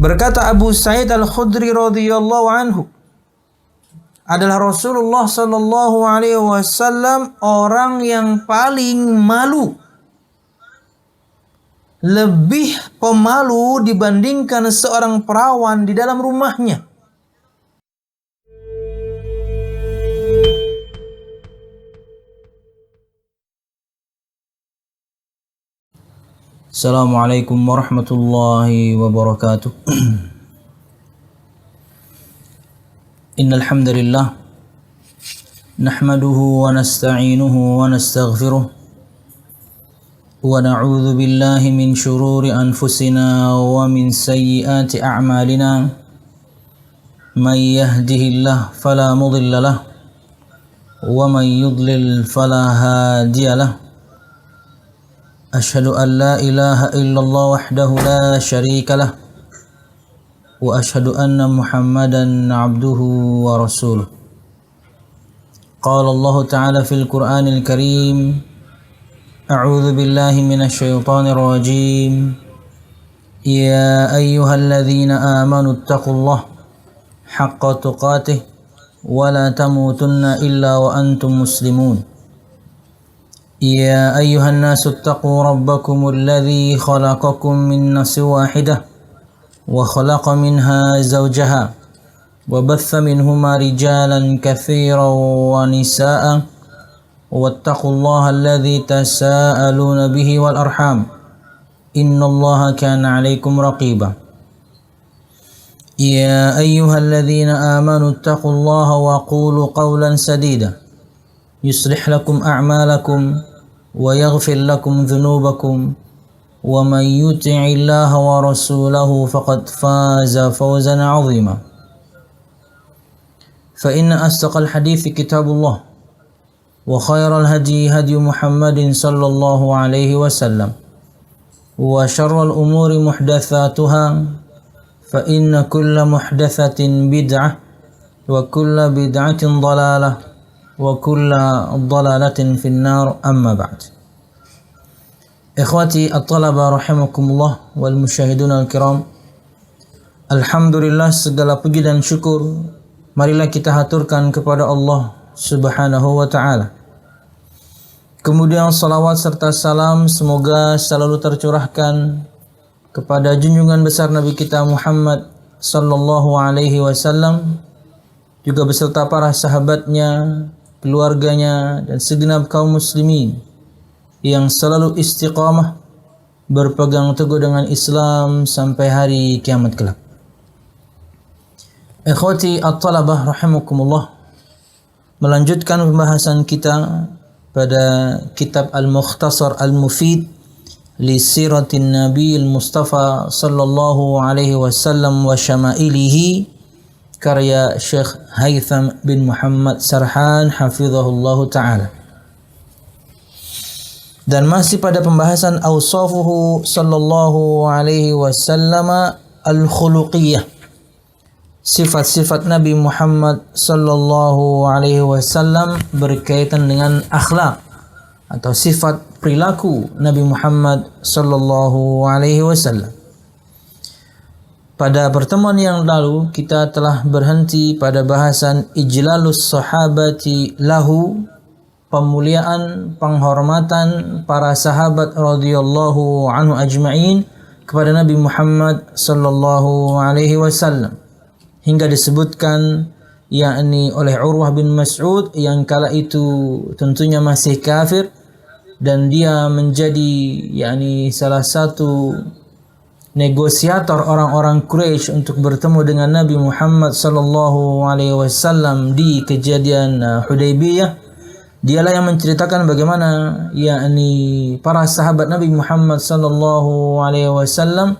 Berkata Abu Sa'id Al-Khudri radhiyallahu anhu, adalah Rasulullah sallallahu alaihi wasallam orang yang paling malu, lebih pemalu dibandingkan seorang perawan di dalam rumahnya. Assalamualaikum warahmatullahi wabarakatuh. Innal hamdalillah nahmaduhu wa nasta'inuhu wa nastaghfiruh wa na'udzu billahi min shururi anfusina wa min sayyiati a'malina. May yahdihillahu fala mudilla lahu wa may yudlil fala hadiya lahu. أشهد أن لا إله إلا الله وحده لا شريك له وأشهد أن محمدا عبده ورسوله. قال الله تعالى في القرآن الكريم: أعوذ بالله من الشيطان الرجيم. يا أيها الذين آمنوا اتقوا الله حق تقاته ولا تموتن إلا وأنتم مسلمون. يا أيها الناس اتقوا ربكم الذي خلقكم من نفس واحدة وخلق منها زوجها وبث منهما رجالا كثيرا ونساء واتقوا الله الذي تساءلون به والأرحام إن الله كان عليكم رقيبا. يا أيها الذين آمنوا اتقوا الله وقولوا قولا سديدا يصلح لكم أعمالكم ويغفر لكم ذنوبكم ومن يطع الله ورسوله فقد فاز فوزا عظيما. فإن أصدق الحديث كتاب الله وخير الهدي هدي محمد صلى الله عليه وسلم وشر الأمور محدثاتها فإن كل محدثة بدعة وكل بدعة ضلالة وكل ضلالة في النار. أما بعد. Ikhwati at-talaba rahimakumullah wal musyahidun al-kiram. Alhamdulillah, segala puji dan syukur marilah kita haturkan kepada Allah Subhanahu wa ta'ala. Kemudian salawat serta salam semoga selalu tercurahkan kepada junjungan besar Nabi kita Muhammad sallallahu alaihi wasallam, juga beserta para sahabatnya, keluarganya, dan segenap kaum muslimin yang selalu istiqamah berpegang teguh dengan Islam sampai hari kiamat kelak. Ikhwati at-talabah rahimakumullah, melanjutkan pembahasan kita pada kitab Al-Mukhtasar Al-Mufid li Siratin Nabi Al-Mustafa sallallahu alaihi wasallam wa syama'ilihi, karya Syekh Haytham bin Muhammad Sarhan hafizahullahu ta'ala. Dan masih pada pembahasan awsafuhu sallallahu alaihi wasallam al-khuluqiyah, sifat-sifat Nabi Muhammad sallallahu alaihi wasallam berkaitan dengan akhlak atau sifat perilaku Nabi Muhammad sallallahu alaihi wasallam. Pada pertemuan yang lalu kita telah berhenti pada bahasan ijlalus sahabati lahu, pemuliaan, penghormatan para sahabat radhiyallahu anhu ajma'in kepada Nabi Muhammad sallallahu alaihi wasallam, hingga disebutkan yakni oleh Urwah bin Mas'ud yang kala itu tentunya masih kafir dan dia menjadi yakni salah satu negosiator orang-orang Quraisy untuk bertemu dengan Nabi Muhammad sallallahu alaihi wasallam di kejadian Hudaybiyah. Dialah yang menceritakan bagaimana yakni para sahabat Nabi Muhammad sallallahu alaihi wasallam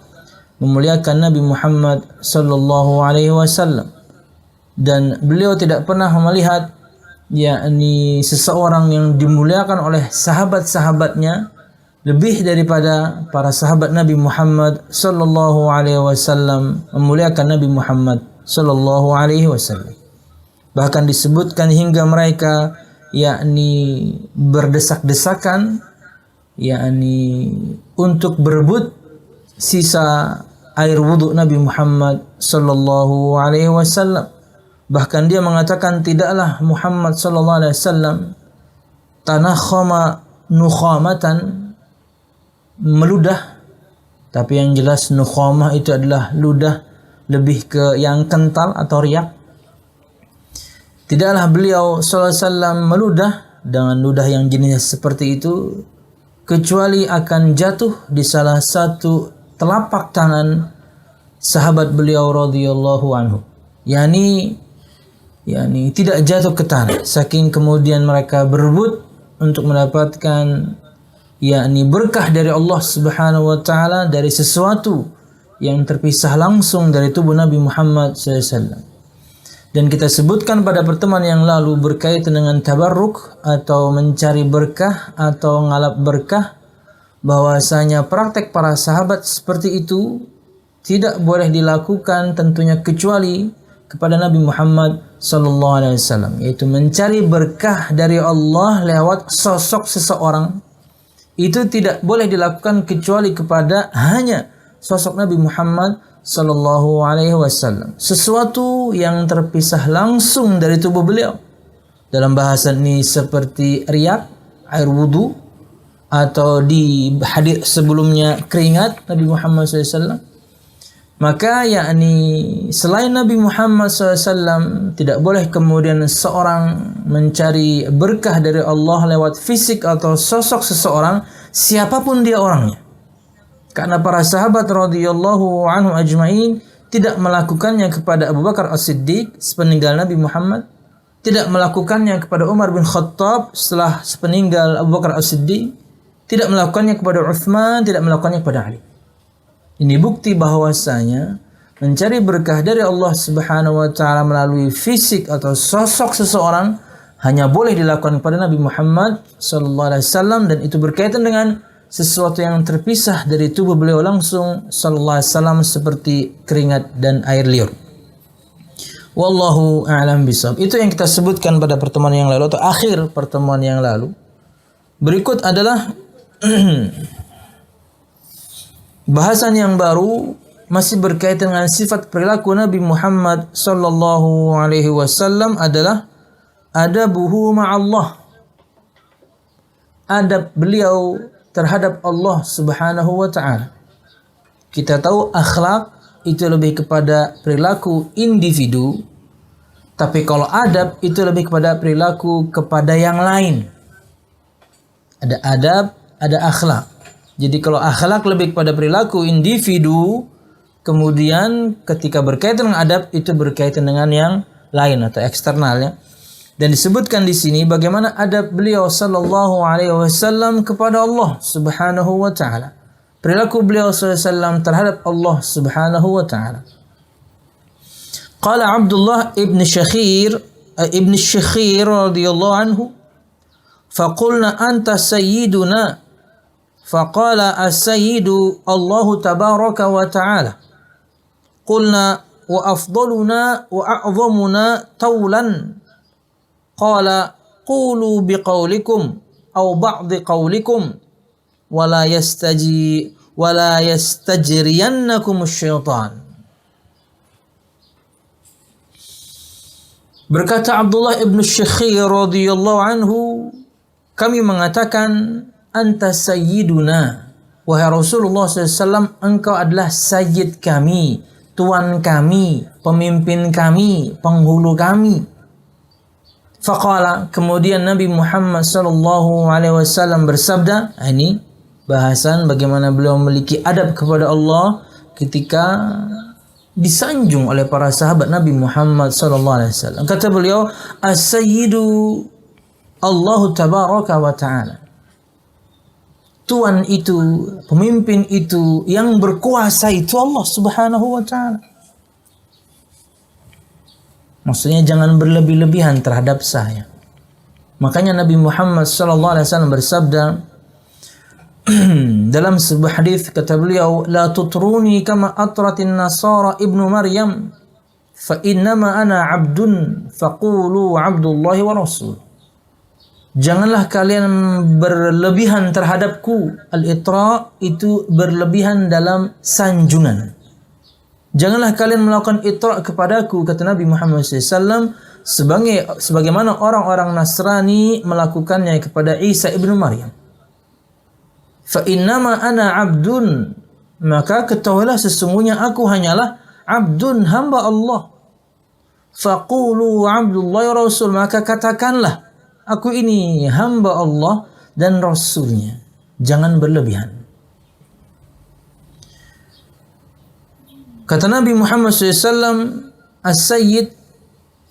memuliakan Nabi Muhammad sallallahu alaihi wasallam, dan beliau tidak pernah melihat yakni seseorang yang dimuliakan oleh sahabat-sahabatnya lebih daripada para sahabat Nabi Muhammad sallallahu alaihi wasallam memuliakan Nabi Muhammad sallallahu alaihi wasallam. Bahkan disebutkan hingga mereka yakni berdesak-desakan yakni untuk berebut sisa air wudhu Nabi Muhammad sallallahu alaihi wasallam. Bahkan dia mengatakan tidaklah Muhammad sallallahu alaihi wasallam tanakhama nukhamatan, meludah, tapi yang jelas nukhamah itu adalah ludah, lebih ke yang kental atau riak. Tidaklah beliau sallallahu alaihi wasallam meludah dengan ludah yang jenisnya seperti itu, kecuali akan jatuh di salah satu telapak tangan sahabat beliau radhiyallahu anhu. Yani tidak jatuh ke tanah, saking kemudian mereka berebut untuk mendapatkan berkah dari Allah Subhanahu wa taala, dari sesuatu yang terpisah langsung dari tubuh Nabi Muhammad SAW. Dan kita sebutkan pada pertemuan yang lalu berkaitan dengan tabarruk atau mencari berkah atau ngalap berkah, bahwasanya praktek para sahabat seperti itu tidak boleh dilakukan tentunya kecuali kepada Nabi Muhammad sallallahu alaihi wasallam, yaitu mencari berkah dari Allah lewat sosok seseorang. Itu tidak boleh dilakukan kecuali kepada hanya sosok Nabi Muhammad sallallahu alaihi wasallam, sesuatu yang terpisah langsung dari tubuh beliau. Dalam bahasan ini seperti riak, air wudu, atau di hadis sebelumnya keringat Nabi Muhammad SAW. Maka selain Nabi Muhammad SAW, tidak boleh kemudian seorang mencari berkah dari Allah lewat fisik atau sosok seseorang, siapapun dia orangnya. Karena para sahabat radhiyallahu anhu ajma'in tidak melakukannya kepada Abu Bakar As-Siddiq sepeninggal Nabi Muhammad, tidak melakukannya kepada Umar bin Khattab setelah sepeninggal Abu Bakar As-Siddiq, tidak melakukannya kepada Uthman, tidak melakukannya kepada Ali. Ini bukti bahwasanya mencari berkah dari Allah Subhanahu wa taala melalui fisik atau sosok seseorang hanya boleh dilakukan kepada Nabi Muhammad sallallahu alaihi wasallam, dan itu berkaitan dengan sesuatu yang terpisah dari tubuh beliau langsung sallallahu alaihi wasallam, seperti keringat dan air liur. Wallahu a'lam bishawab. Itu yang kita sebutkan pada pertemuan yang lalu atau akhir pertemuan yang lalu. Berikut adalah bahasan yang baru, masih berkaitan dengan sifat perilaku Nabi Muhammad sallallahu alaihi wasallam, adalah adabuhu ma'allah. Adab beliau terhadap Allah Subhanahu wa taala. Kita tahu akhlak itu lebih kepada perilaku individu, tapi kalau adab itu lebih kepada perilaku kepada yang lain. Ada adab, ada akhlak. Jadi kalau akhlak lebih kepada perilaku individu, kemudian ketika berkaitan dengan adab itu berkaitan dengan yang lain atau eksternalnya. Dan disebutkan di sini bagaimana adab beliau sallallahu alaihi wasallam kepada Allah Subhanahu wa taala. Perilaku beliau sallallahu alaihi wasallam terhadap Allah Subhanahu wa taala. Qala Abdullah ibn Shakhir radhiyallahu anhu, faqulna anta sayyiduna, faqala as-sayyidu Allah tabaraka wa ta'ala. Qulna wa afdaluna wa a'zamuna tawlan. Qala qulu biqaulikum aw ba'di qaulikum wala yastajriyannakum asy-syaitan. Berkata Abdullah ibn Shakhir radhiyallahu anhu, kami mengatakan anta sayyiduna, wahai Rasulullah SAW, engkau adalah sayyid kami, tuan kami, pemimpin kami, penghulu kami. Faqala, kemudian Nabi Muhammad sallallahu alaihi wasallam bersabda, ini bahasan bagaimana beliau memiliki adab kepada Allah ketika disanjung oleh para sahabat Nabi Muhammad sallallahu alaihi wasallam. Kata beliau, as-sayyidu Allah tabaraka wa ta'ala. Tuan itu, pemimpin itu, yang berkuasa itu Allah Subhanahu wa ta'ala. Maksudnya jangan berlebih-lebihan terhadap saya. Makanya Nabi Muhammad sallallahu alaihi wasallam bersabda dalam sebuah hadis, kata beliau, la tutruni kama atratin nasara ibnu Maryam, fa innama ana abdun faqulu abdullahi wa rasul. Janganlah kalian berlebihan terhadapku. Al-itra itu berlebihan dalam sanjungan. Janganlah kalian melakukan itra' kepadaku, kata Nabi Muhammad SAW, sebagaimana orang-orang Nasrani melakukannya kepada Isa ibnu Maryam. Fa innama ana abdun, maka ketahuilah sesungguhnya aku hanyalah abdun, hamba Allah. Faqulu abdullah rasul, maka katakanlah aku ini hamba Allah dan Rasulnya. Jangan berlebihan. Kata Nabi Muhammad SAW, As-Sayyid,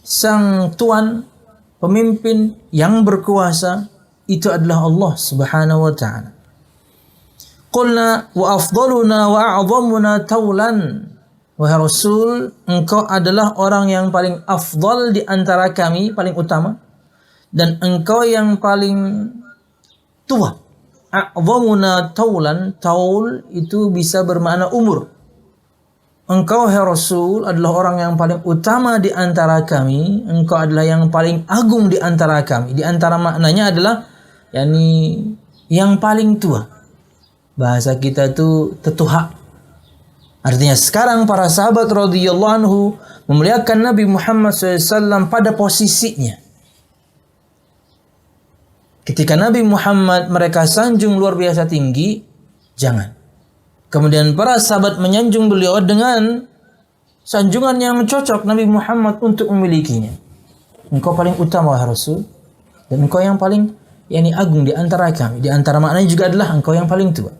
sang tuan, pemimpin yang berkuasa, itu adalah Allah Subhanahu wa ta'ala. Qulna wa afdaluna wa a'zamuna taulan. Wahai Rasul, engkau adalah orang yang paling afdal di antara kami, paling utama, dan engkau yang paling tua. A'zamuna taulan, taul itu bisa bermakna umur. Engkau, hai Rasul, adalah orang yang paling utama di antara kami. Engkau adalah yang paling agung di antara kami. Di antara maknanya adalah yang paling tua. Bahasa kita itu tetuha. Artinya sekarang para sahabat radhiyallahu anhu memuliakan Nabi Muhammad SAW pada posisinya. Ketika Nabi Muhammad mereka sanjung luar biasa tinggi, jangan. Kemudian para sahabat menyanjung beliau dengan sanjungan yang cocok Nabi Muhammad untuk memilikinya. Engkau paling utama, wahai Rasul, dan engkau yang paling agung di antara kami. Di antara maknanya juga adalah engkau yang paling tua.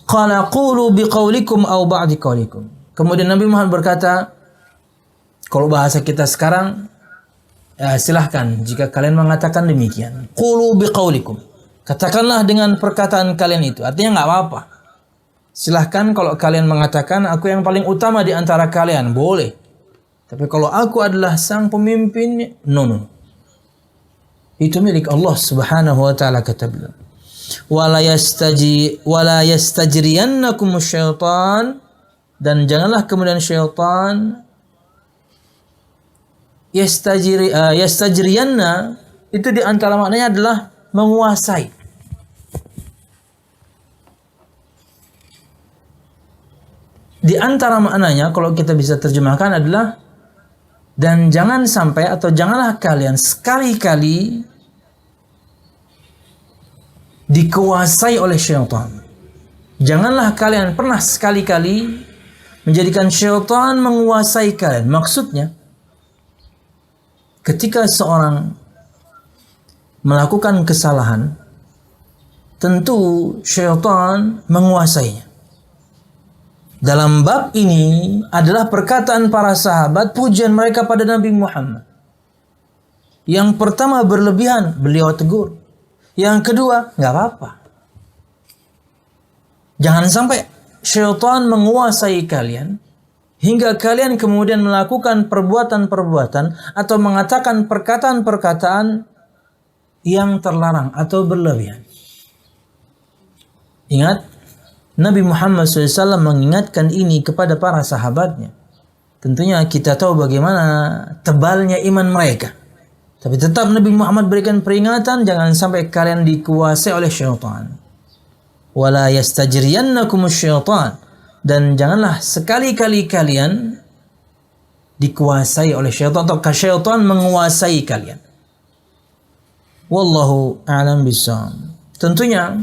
Qala qulu biqaulikum aw ba'di qaulikum. Kemudian Nabi Muhammad berkata, kalau bahasa kita sekarang, silahkan jika kalian mengatakan demikian. Qulu biqaulikum. Katakanlah dengan perkataan kalian itu. Artinya enggak apa-apa. Silahkan kalau kalian mengatakan aku yang paling utama di antara kalian, boleh. Tapi kalau aku adalah sang pemimpin, no. Itu milik Allah Subhanahu wa ta'ala, kata beliau. Wala yastajriyannakum syaitan, dan janganlah kemudian syaitan yastajriyanna, itu di antara maknanya adalah menguasai. Di antara maknanya kalau kita bisa terjemahkan adalah, dan jangan sampai atau janganlah kalian sekali-kali dikuasai oleh syaitan. Janganlah kalian pernah sekali-kali menjadikan syaitan menguasai kalian. Maksudnya, ketika seorang melakukan kesalahan, tentu syaitan menguasainya. Dalam bab ini adalah perkataan para sahabat, pujian mereka pada Nabi Muhammad. Yang pertama berlebihan, beliau tegur. Yang kedua, nggak apa-apa. Jangan sampai syaitan menguasai kalian hingga kalian kemudian melakukan perbuatan-perbuatan atau mengatakan perkataan-perkataan yang terlarang atau berlebihan. Ingat, Nabi Muhammad SAW mengingatkan ini kepada para sahabatnya. Tentunya kita tahu bagaimana tebalnya iman mereka. Tapi tetap Nabi Muhammad berikan peringatan, jangan sampai kalian dikuasai oleh syaitan. Wala yastajriyannakum syaitan, dan janganlah sekali-kali kalian dikuasai oleh syaitan atau syaitan menguasai kalian. Wallahu a'lam bishawab. Tentunya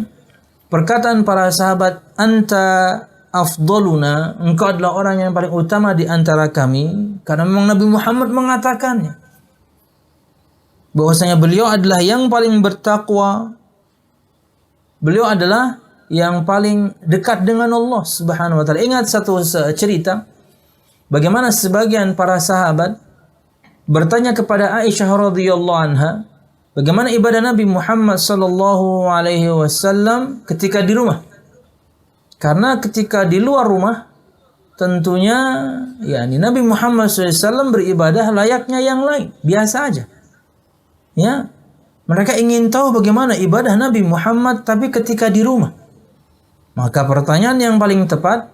perkataan para sahabat, anta afdaluna, engkau adalah orang yang paling utama di antara kami, karena memang Nabi Muhammad mengatakannya. Bahwasanya beliau adalah yang paling bertakwa. Beliau adalah yang paling dekat dengan Allah Subhanahu wa ta'ala. Ingat satu cerita, bagaimana sebagian para sahabat bertanya kepada Aisyah radhiyallahu anha, bagaimana ibadah Nabi Muhammad sallallahu alaihi wasallam ketika di rumah. Karena ketika di luar rumah, tentunya Nabi Muhammad SAW beribadah layaknya yang lain, biasa aja. Ya, mereka ingin tahu bagaimana ibadah Nabi Muhammad tapi ketika di rumah. Maka pertanyaan yang paling tepat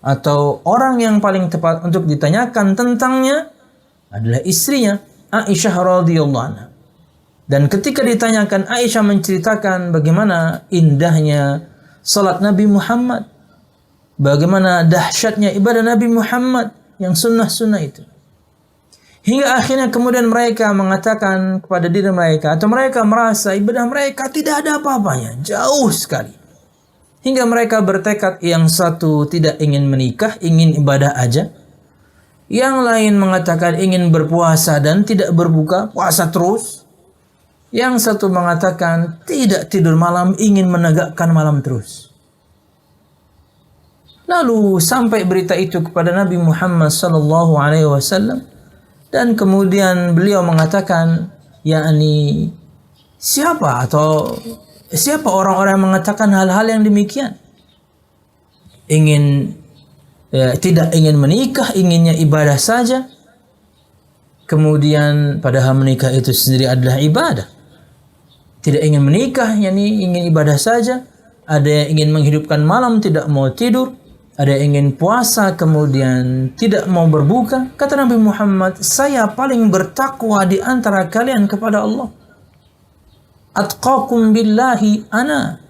atau orang yang paling tepat untuk ditanyakan tentangnya adalah istrinya, Aisyah radhiyallahu anha. Dan ketika ditanyakan, Aisyah menceritakan bagaimana indahnya salat Nabi Muhammad, bagaimana dahsyatnya ibadah Nabi Muhammad yang sunnah-sunnah itu. Hingga akhirnya kemudian mereka mengatakan kepada diri mereka, atau mereka merasa ibadah mereka tidak ada apa-apanya, jauh sekali. Hingga mereka bertekad, yang satu tidak ingin menikah, ingin ibadah aja. Yang lain mengatakan ingin berpuasa dan tidak berbuka, puasa terus. Yang satu mengatakan tidak tidur malam, ingin menegakkan malam terus. Lalu sampai berita itu kepada Nabi Muhammad SAW. Dan kemudian beliau mengatakan, yakni siapa orang-orang yang mengatakan hal-hal yang demikian? Tidak ingin menikah, inginnya ibadah saja. Kemudian padahal menikah itu sendiri adalah ibadah. Tidak ingin menikah, yakni ingin ibadah saja. Ada yang ingin menghidupkan malam, tidak mau tidur. Ada yang ingin puasa, kemudian tidak mau berbuka. Kata Nabi Muhammad, saya paling bertakwa di antara kalian kepada Allah. Atqakum billahi ana.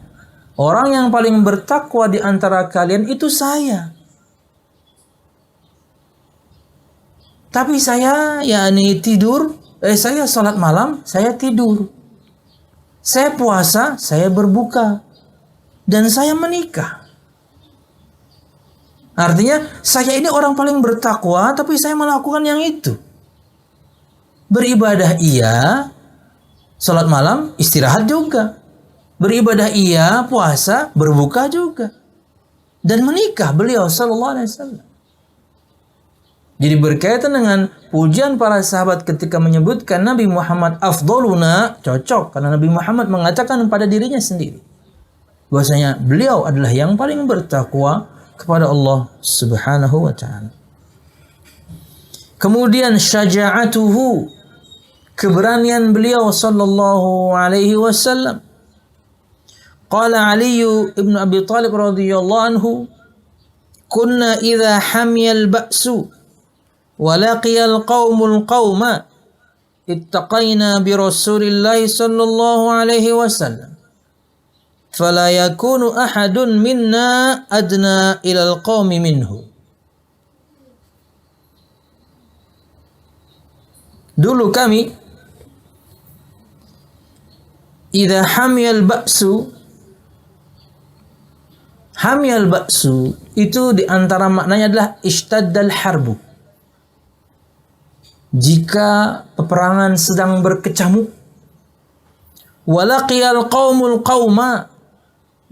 Orang yang paling bertakwa di antara kalian itu saya. Tapi saya saya salat malam, saya tidur. Saya puasa, saya berbuka. Dan saya menikah. Artinya, saya ini orang paling bertakwa, tapi saya melakukan yang itu. Beribadah iya, salat malam, istirahat juga. Beribadah iya, puasa, berbuka juga. Dan menikah beliau sallallahu alaihi wasallam. Jadi berkaitan dengan pujian para sahabat ketika menyebutkan Nabi Muhammad afdoluna, cocok. Karena Nabi Muhammad mengatakan pada dirinya sendiri. Bahwasanya beliau adalah yang paling bertakwa kepada Allah Subhanahu wa ta'ala. Kemudian syaja'atuhu, keberanian beliau sallallahu alaihi wasallam. Qala Ali ibn Abi Thalib radhiyallahu anhu, kunna idza hamiyal ba'su wa laqiyal qaumul qauma ittaqaina bi Rasulillah sallallahu alaihi wasallam. فَلَا يَكُونُ أَحَدٌ مِنَّا أَدْنَى إِلَى الْقَوْمِ مِنْهُ. Dulu kami, idza hamiyal ba'su, itu diantara maknanya adalah ishtaddal harbu. Jika peperangan sedang berkecamuk, walaqiyal qaumul qauma,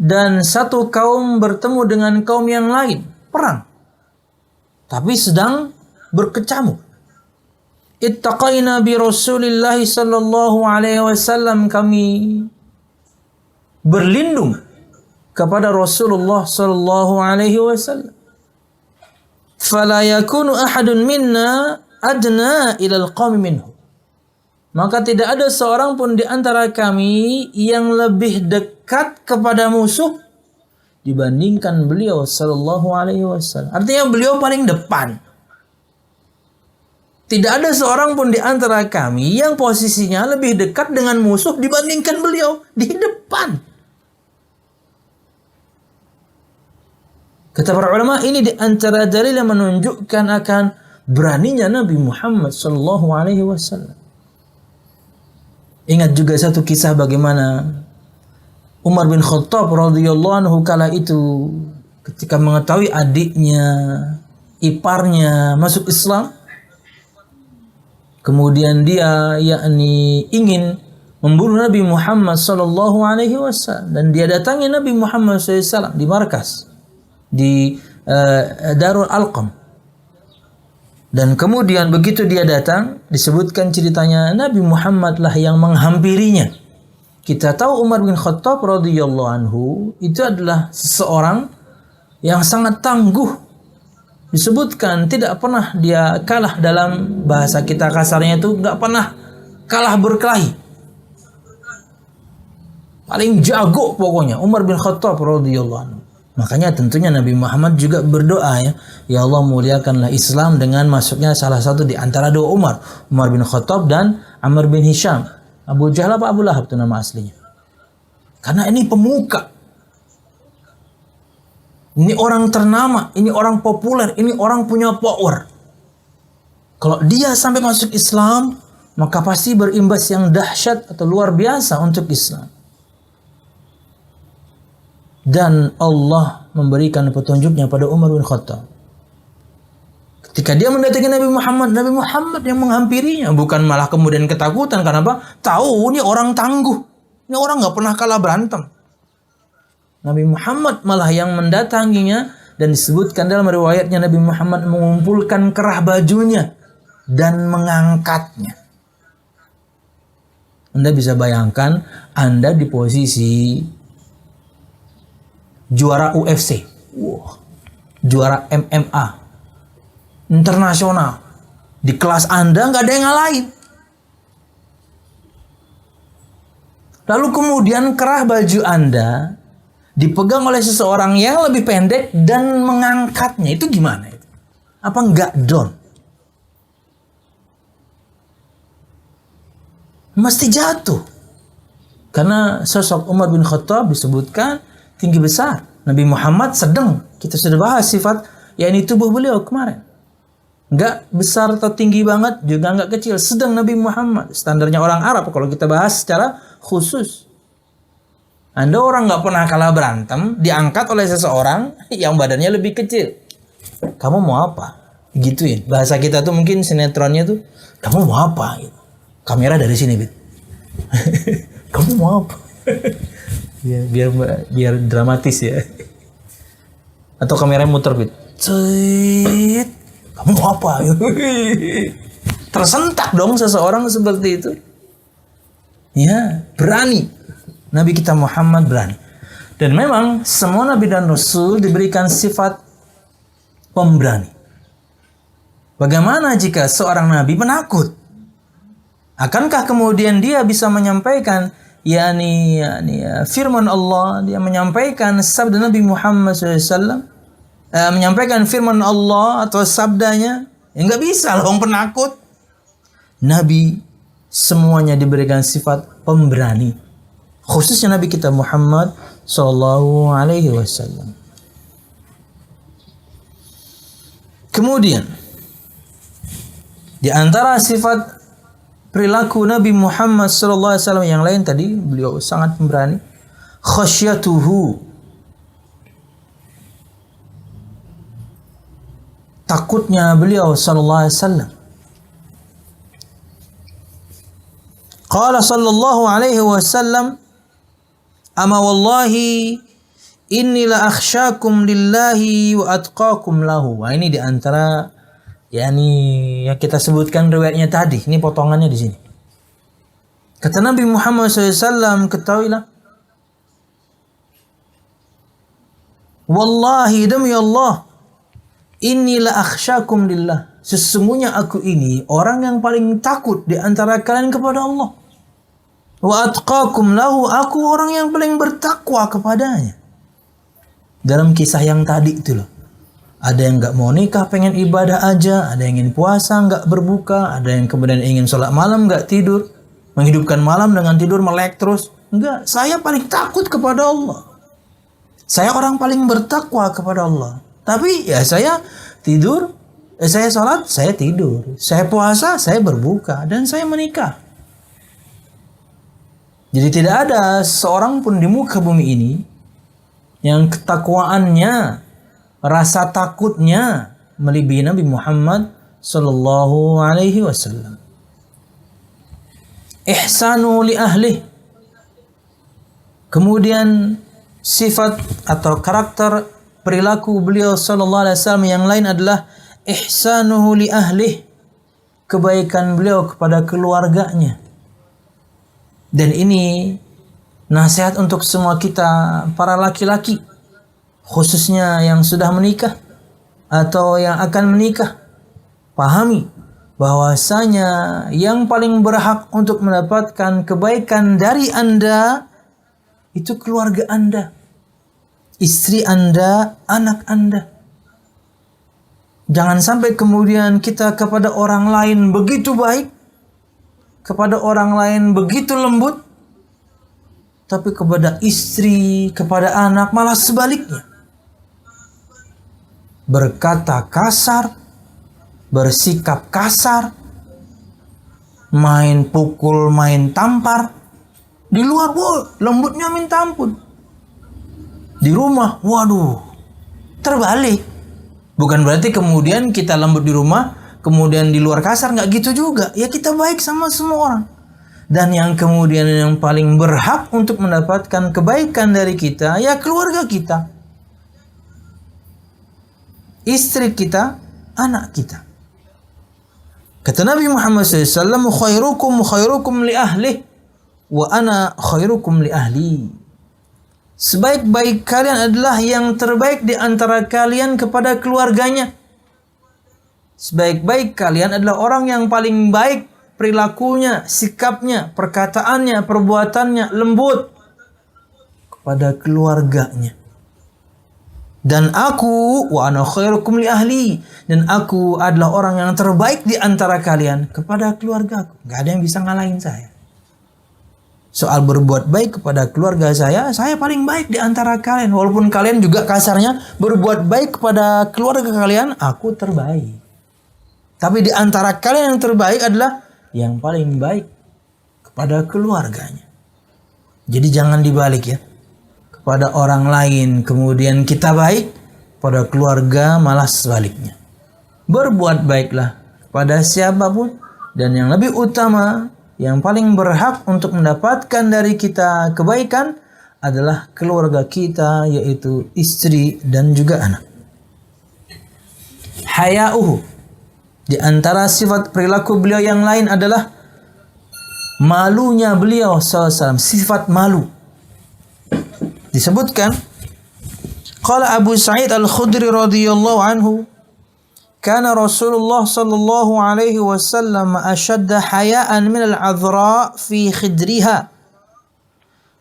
dan satu kaum bertemu dengan kaum yang lain, perang, tapi sedang berkecamuk. Ittaqaina bi Rasulillah sallallahu alaihi wasallam, kami berlindung kepada Rasulullah sallallahu alaihi wasallam. Fala yakunu ahadun minna adna ilal qaumi minhu. Maka tidak ada seorang pun di antara kami yang lebih dekat kepada musuh dibandingkan beliau sallallahu alaihi wasallam. Artinya beliau paling depan. Tidak ada seorang pun di antara kami yang posisinya lebih dekat dengan musuh dibandingkan beliau di depan. Kata para ulama, ini di antara dalil yang menunjukkan akan beraninya Nabi Muhammad sallallahu alaihi wasallam. Ingat juga satu kisah bagaimana Umar bin Khattab radhiyallahu anhu kala itu ketika mengetahui adiknya, iparnya masuk Islam, kemudian dia ingin membunuh Nabi Muhammad sallallahu alaihi wasallam, dan dia datangi Nabi Muhammad sallallahu alaihi wasallam di markas di Darul Alqam. Dan kemudian begitu dia datang, disebutkan ceritanya Nabi Muhammad lah yang menghampirinya. Kita tahu Umar bin Khattab radhiyallahu anhu itu adalah seseorang yang sangat tangguh. Disebutkan tidak pernah dia kalah, dalam bahasa kita kasarnya itu nggak pernah kalah berkelahi. Paling jago pokoknya Umar bin Khattab radhiyallahu anhu. Makanya tentunya Nabi Muhammad juga berdoa, ya Allah muliakanlah Islam dengan masuknya salah satu di antara dua Umar bin Khattab dan Amr bin Hisham. Abu Jahal apa Abu Lahab itu nama aslinya. Karena ini pemuka. Ini orang ternama, ini orang populer, ini orang punya power. Kalau dia sampai masuk Islam, maka pasti berimbas yang dahsyat atau luar biasa untuk Islam. Dan Allah memberikan petunjuknya pada Umar bin Khattab. Ketika dia mendatangi Nabi Muhammad yang menghampirinya, bukan malah kemudian ketakutan. Kenapa? Tahu ini orang tangguh, ini orang nggak pernah kalah berantem. Nabi Muhammad malah yang mendatanginya, dan disebutkan dalam riwayatnya Nabi Muhammad mengumpulkan kerah bajunya dan mengangkatnya. Anda bisa bayangkan Anda di posisi juara UFC, juara MMA internasional, di kelas Anda nggak ada yang ngalahin. Lalu kemudian kerah baju Anda dipegang oleh seseorang yang lebih pendek dan mengangkatnya. Itu gimana itu? Apa nggak down? Mesti jatuh. Karena sosok Umar bin Khattab disebutkan tinggi besar. Nabi Muhammad sedang. Kita sudah bahas sifat yakni tubuh beliau kemarin. Nggak besar atau tinggi banget, juga nggak kecil. Sedang Nabi Muhammad. Standarnya orang Arab kalau kita bahas secara khusus. Anda orang nggak pernah kalah berantem, diangkat oleh seseorang yang badannya lebih kecil. Kamu mau apa? Gituin. Bahasa kita tuh mungkin sinetronnya tuh, kamu mau apa? Gitu. Kamera dari sini, Bit. Kamu mau apa? biar dramatis ya. Atau kameranya muter, Bit. Cet. Kamu mau apa? Tersentak dong seseorang seperti itu. Ya, berani. Nabi kita Muhammad berani. Dan memang semua Nabi dan Rasul diberikan sifat pemberani. Bagaimana jika seorang Nabi penakut? Akankah kemudian dia bisa menyampaikan firman Allah, dia menyampaikan sabda Nabi Muhammad SAW, menyampaikan firman Allah atau sabdanya? Ya nggak bisa loh, penakut. Nabi semuanya diberikan sifat pemberani. Khususnya Nabi kita Muhammad sallallahu alaihi wasallam. Kemudian di antara sifat perilaku Nabi Muhammad sallallahu alaihi wasallam yang lain tadi, beliau sangat pemberani. Khasyatuhu, takutnya beliau sallallahu alaihi wasallam. Qala sallallahu alaihi wasallam, ama wallahi inni la akhsyakum lillahi wa atqakum lahu. Wah, ini di antara yang kita sebutkan riwayatnya tadi. Ini potongannya di sini. Kata Nabi Muhammad SAW, ketahuilah, wallahi demi Allah, inni la akhsyakum lillah. Sesungguhnya aku ini orang yang paling takut di antara kalian kepada Allah. Wa atqakum lahu, aku orang yang paling bertakwa kepadanya. Dalam kisah yang tadi itu loh. Ada yang nggak mau nikah, pengen ibadah aja. Ada yang ingin puasa, nggak berbuka. Ada yang kemudian ingin sholat malam, nggak tidur. Menghidupkan malam dengan tidur melek terus. Enggak, saya paling takut kepada Allah. Saya orang paling bertakwa kepada Allah. Tapi ya saya tidur, saya sholat, saya tidur. Saya puasa, saya berbuka. Dan saya menikah. Jadi tidak ada seorang pun di muka bumi ini yang ketakwaannya, rasa takutnya melebihi Nabi Muhammad sallallahu alaihi wasallam. Ihsanu li ahli. Kemudian sifat atau karakter perilaku beliau sallallahu alaihi wasallam yang lain adalah ihsanuhu li ahli. Kebaikan beliau kepada keluarganya. Dan ini nasihat untuk semua kita para laki-laki, khususnya yang sudah menikah atau yang akan menikah. Pahami bahwasanya yang paling berhak untuk mendapatkan kebaikan dari Anda itu keluarga Anda, istri Anda, anak Anda. Jangan sampai kemudian kita kepada orang lain begitu baik, kepada orang lain begitu lembut, tapi kepada istri, kepada anak malah sebaliknya. berkata kasar, bersikap kasar, main pukul, main tampar. Di luar, lembutnya minta ampun. Di rumah, waduh, terbalik. Bukan berarti kemudian kita lembut di rumah, kemudian di luar kasar, nggak gitu juga. Ya kita baik sama semua orang. Dan yang kemudian yang paling berhak untuk mendapatkan kebaikan dari kita, ya keluarga kita. Istri kita, anak kita. Kata Nabi Muhammad SAW, khairukum li ahlih, wa ana khairukum li ahli. Sebaik-baik kalian adalah yang terbaik di antara kalian kepada keluarganya. Sebaik-baik kalian adalah orang yang paling baik perilakunya, sikapnya, perkataannya, perbuatannya, lembut kepada keluarganya. Dan aku, wa ana khairukum li ahli, dan aku adalah orang yang terbaik di antara kalian kepada keluargaku. Gak ada yang bisa ngalahin saya. Soal berbuat baik kepada keluarga saya paling baik di antara kalian. Walaupun kalian juga kasarnya berbuat baik kepada keluarga kalian, aku terbaik. Tapi di antara kalian yang terbaik adalah yang paling baik kepada keluarganya. Jadi jangan dibalik ya. Kepada orang lain kemudian kita baik, pada keluarga malah sebaliknya. Berbuat baiklah kepada siapapun, dan yang lebih utama, yang paling berhak untuk mendapatkan dari kita kebaikan adalah keluarga kita, yaitu istri dan juga anak. Haya'uhu, di antara sifat perilaku beliau yang lain adalah malunya beliau SAW, sifat malu. Disebutkan, qala Abu Sa'id Al-Khudri radhiyallahu anhu, kana Rasulullah sallallahu alaihi wasallam ashadda haya'an min al-'adhra fi khidriha.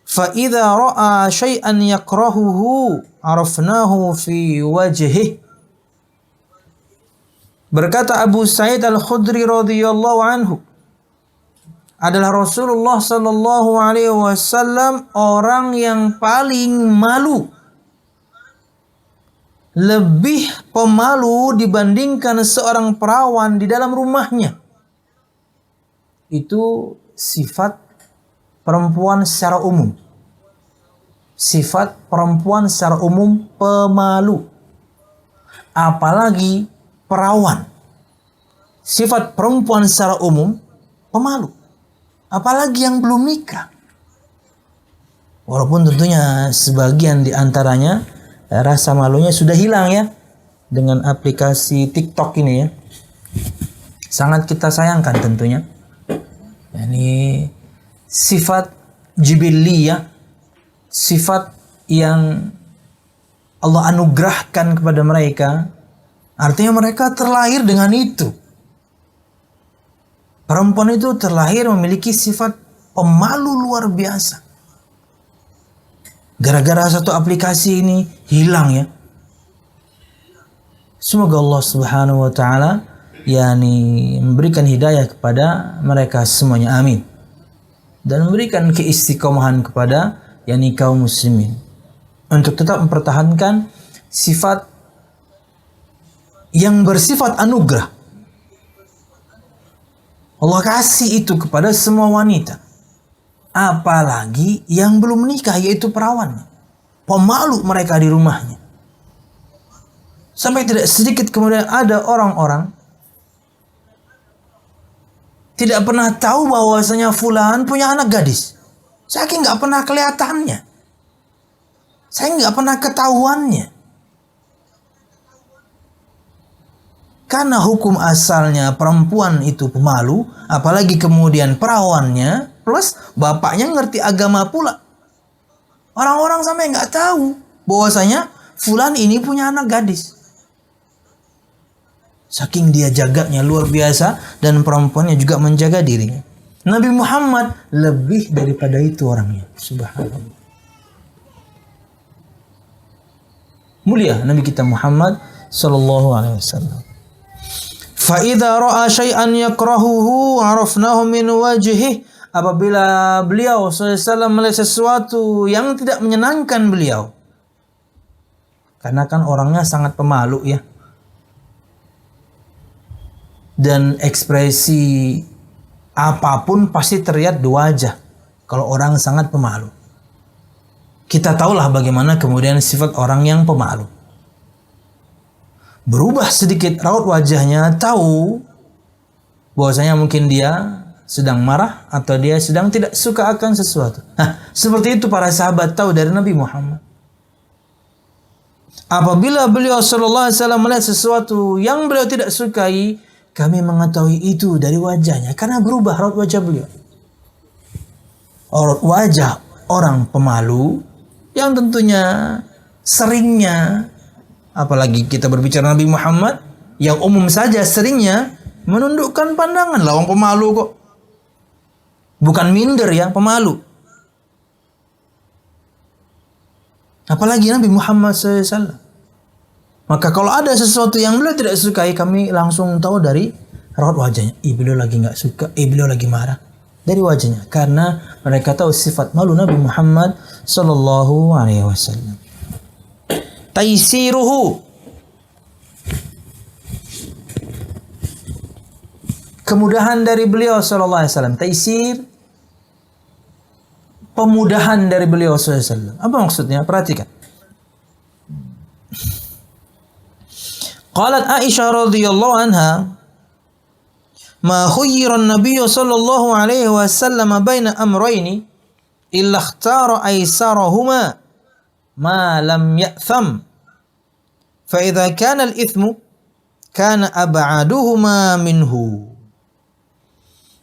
Fa idza ra'a syai'an yakrahuhu 'arafnahu fi wajhihi. Berkata Abu Sa'id Al-Khudri radhiyallahu anhu, adalah Rasulullah sallallahu alaihi wasallam orang yang paling malu, lebih pemalu dibandingkan seorang perawan di dalam rumahnya. Itu sifat perempuan secara umum. Sifat perempuan secara umum pemalu. Apalagi perawan. Sifat perempuan secara umum pemalu. Apalagi yang belum nikah. Walaupun tentunya sebagian di antaranya rasa malunya sudah hilang ya dengan aplikasi TikTok ini ya. Sangat kita sayangkan tentunya. Ini sifat jibiliyah, sifat yang Allah anugerahkan kepada mereka. Artinya mereka terlahir dengan itu. Perempuan itu terlahir memiliki sifat pemalu luar biasa. Gara-gara satu aplikasi ini hilang ya. Semoga Allah Subhanahu wa taala memberikan hidayah kepada mereka semuanya, amin. Dan memberikan keistiqomahan kepada kaum muslimin untuk tetap mempertahankan sifat yang bersifat anugerah. Allah kasih itu kepada semua wanita. Apalagi yang belum menikah, yaitu perawan. Pemalu mereka di rumahnya. Sampai tidak sedikit kemudian ada orang-orang tidak pernah tahu bahwasanya fulan punya anak gadis. Saking nggak pernah kelihatannya. Saya nggak pernah ketahuannya. Karena hukum asalnya perempuan itu pemalu, apalagi kemudian perawannya, plus bapaknya ngerti agama pula. Orang-orang sampai nggak tahu bahwasanya fulan ini punya anak gadis. Saking dia jaganya luar biasa, dan perempuannya juga menjaga dirinya. Nabi Muhammad lebih daripada itu orangnya. Subhanallah. Mulia Nabi kita Muhammad sallallahu alaihi wasallam. Fa idza ra'a syai'an yakrahuhu 'arafnahu min wajhihi. Apabila beliau SAW melihat sesuatu yang tidak menyenangkan beliau. Karena kan orangnya sangat pemalu ya. dan ekspresi apapun pasti terlihat di wajah kalau orang sangat pemalu. Kita tahulah bagaimana kemudian sifat orang yang pemalu. Berubah sedikit raut wajahnya, tahu bahwasanya mungkin dia sedang marah atau dia sedang tidak suka akan sesuatu. Nah, seperti itu para sahabat tahu dari Nabi Muhammad. Apabila beliau sallallahu alaihi wasallam melihat sesuatu yang beliau tidak sukai, kami mengetahui itu dari wajahnya karena berubah raut wajah beliau. Raut wajah orang pemalu yang tentunya seringnya, apalagi kita berbicara Nabi Muhammad yang umum saja, seringnya menundukkan pandangan. Lawang pemalu kok. Bukan minder ya, pemalu. Apalagi Nabi Muhammad SAW. Maka kalau ada sesuatu yang beliau tidak sukai, kami langsung tahu dari raut wajahnya. Beliau lagi nggak suka, beliau lagi marah. Dari wajahnya. Karena mereka tahu sifat malu Nabi Muhammad Sallallahu Alaihi Wasallam. Taisiruhu. Kemudahan dari beliau Sallallahu Alaihi Wasallam. Taisir, pemudahan dari beliau Sallallahu Alaihi Wasallam. Apa maksudnya? Perhatikan. Qalat Aisyah radhiyallahu anha, ma khuyyira an-nabiy sallallahu alaihi wasallam baina amrayni illa ikhtara aysarahuma ma lam ya'tham. Fa idza kana al-ithmu kana ab'aduhuma minhu.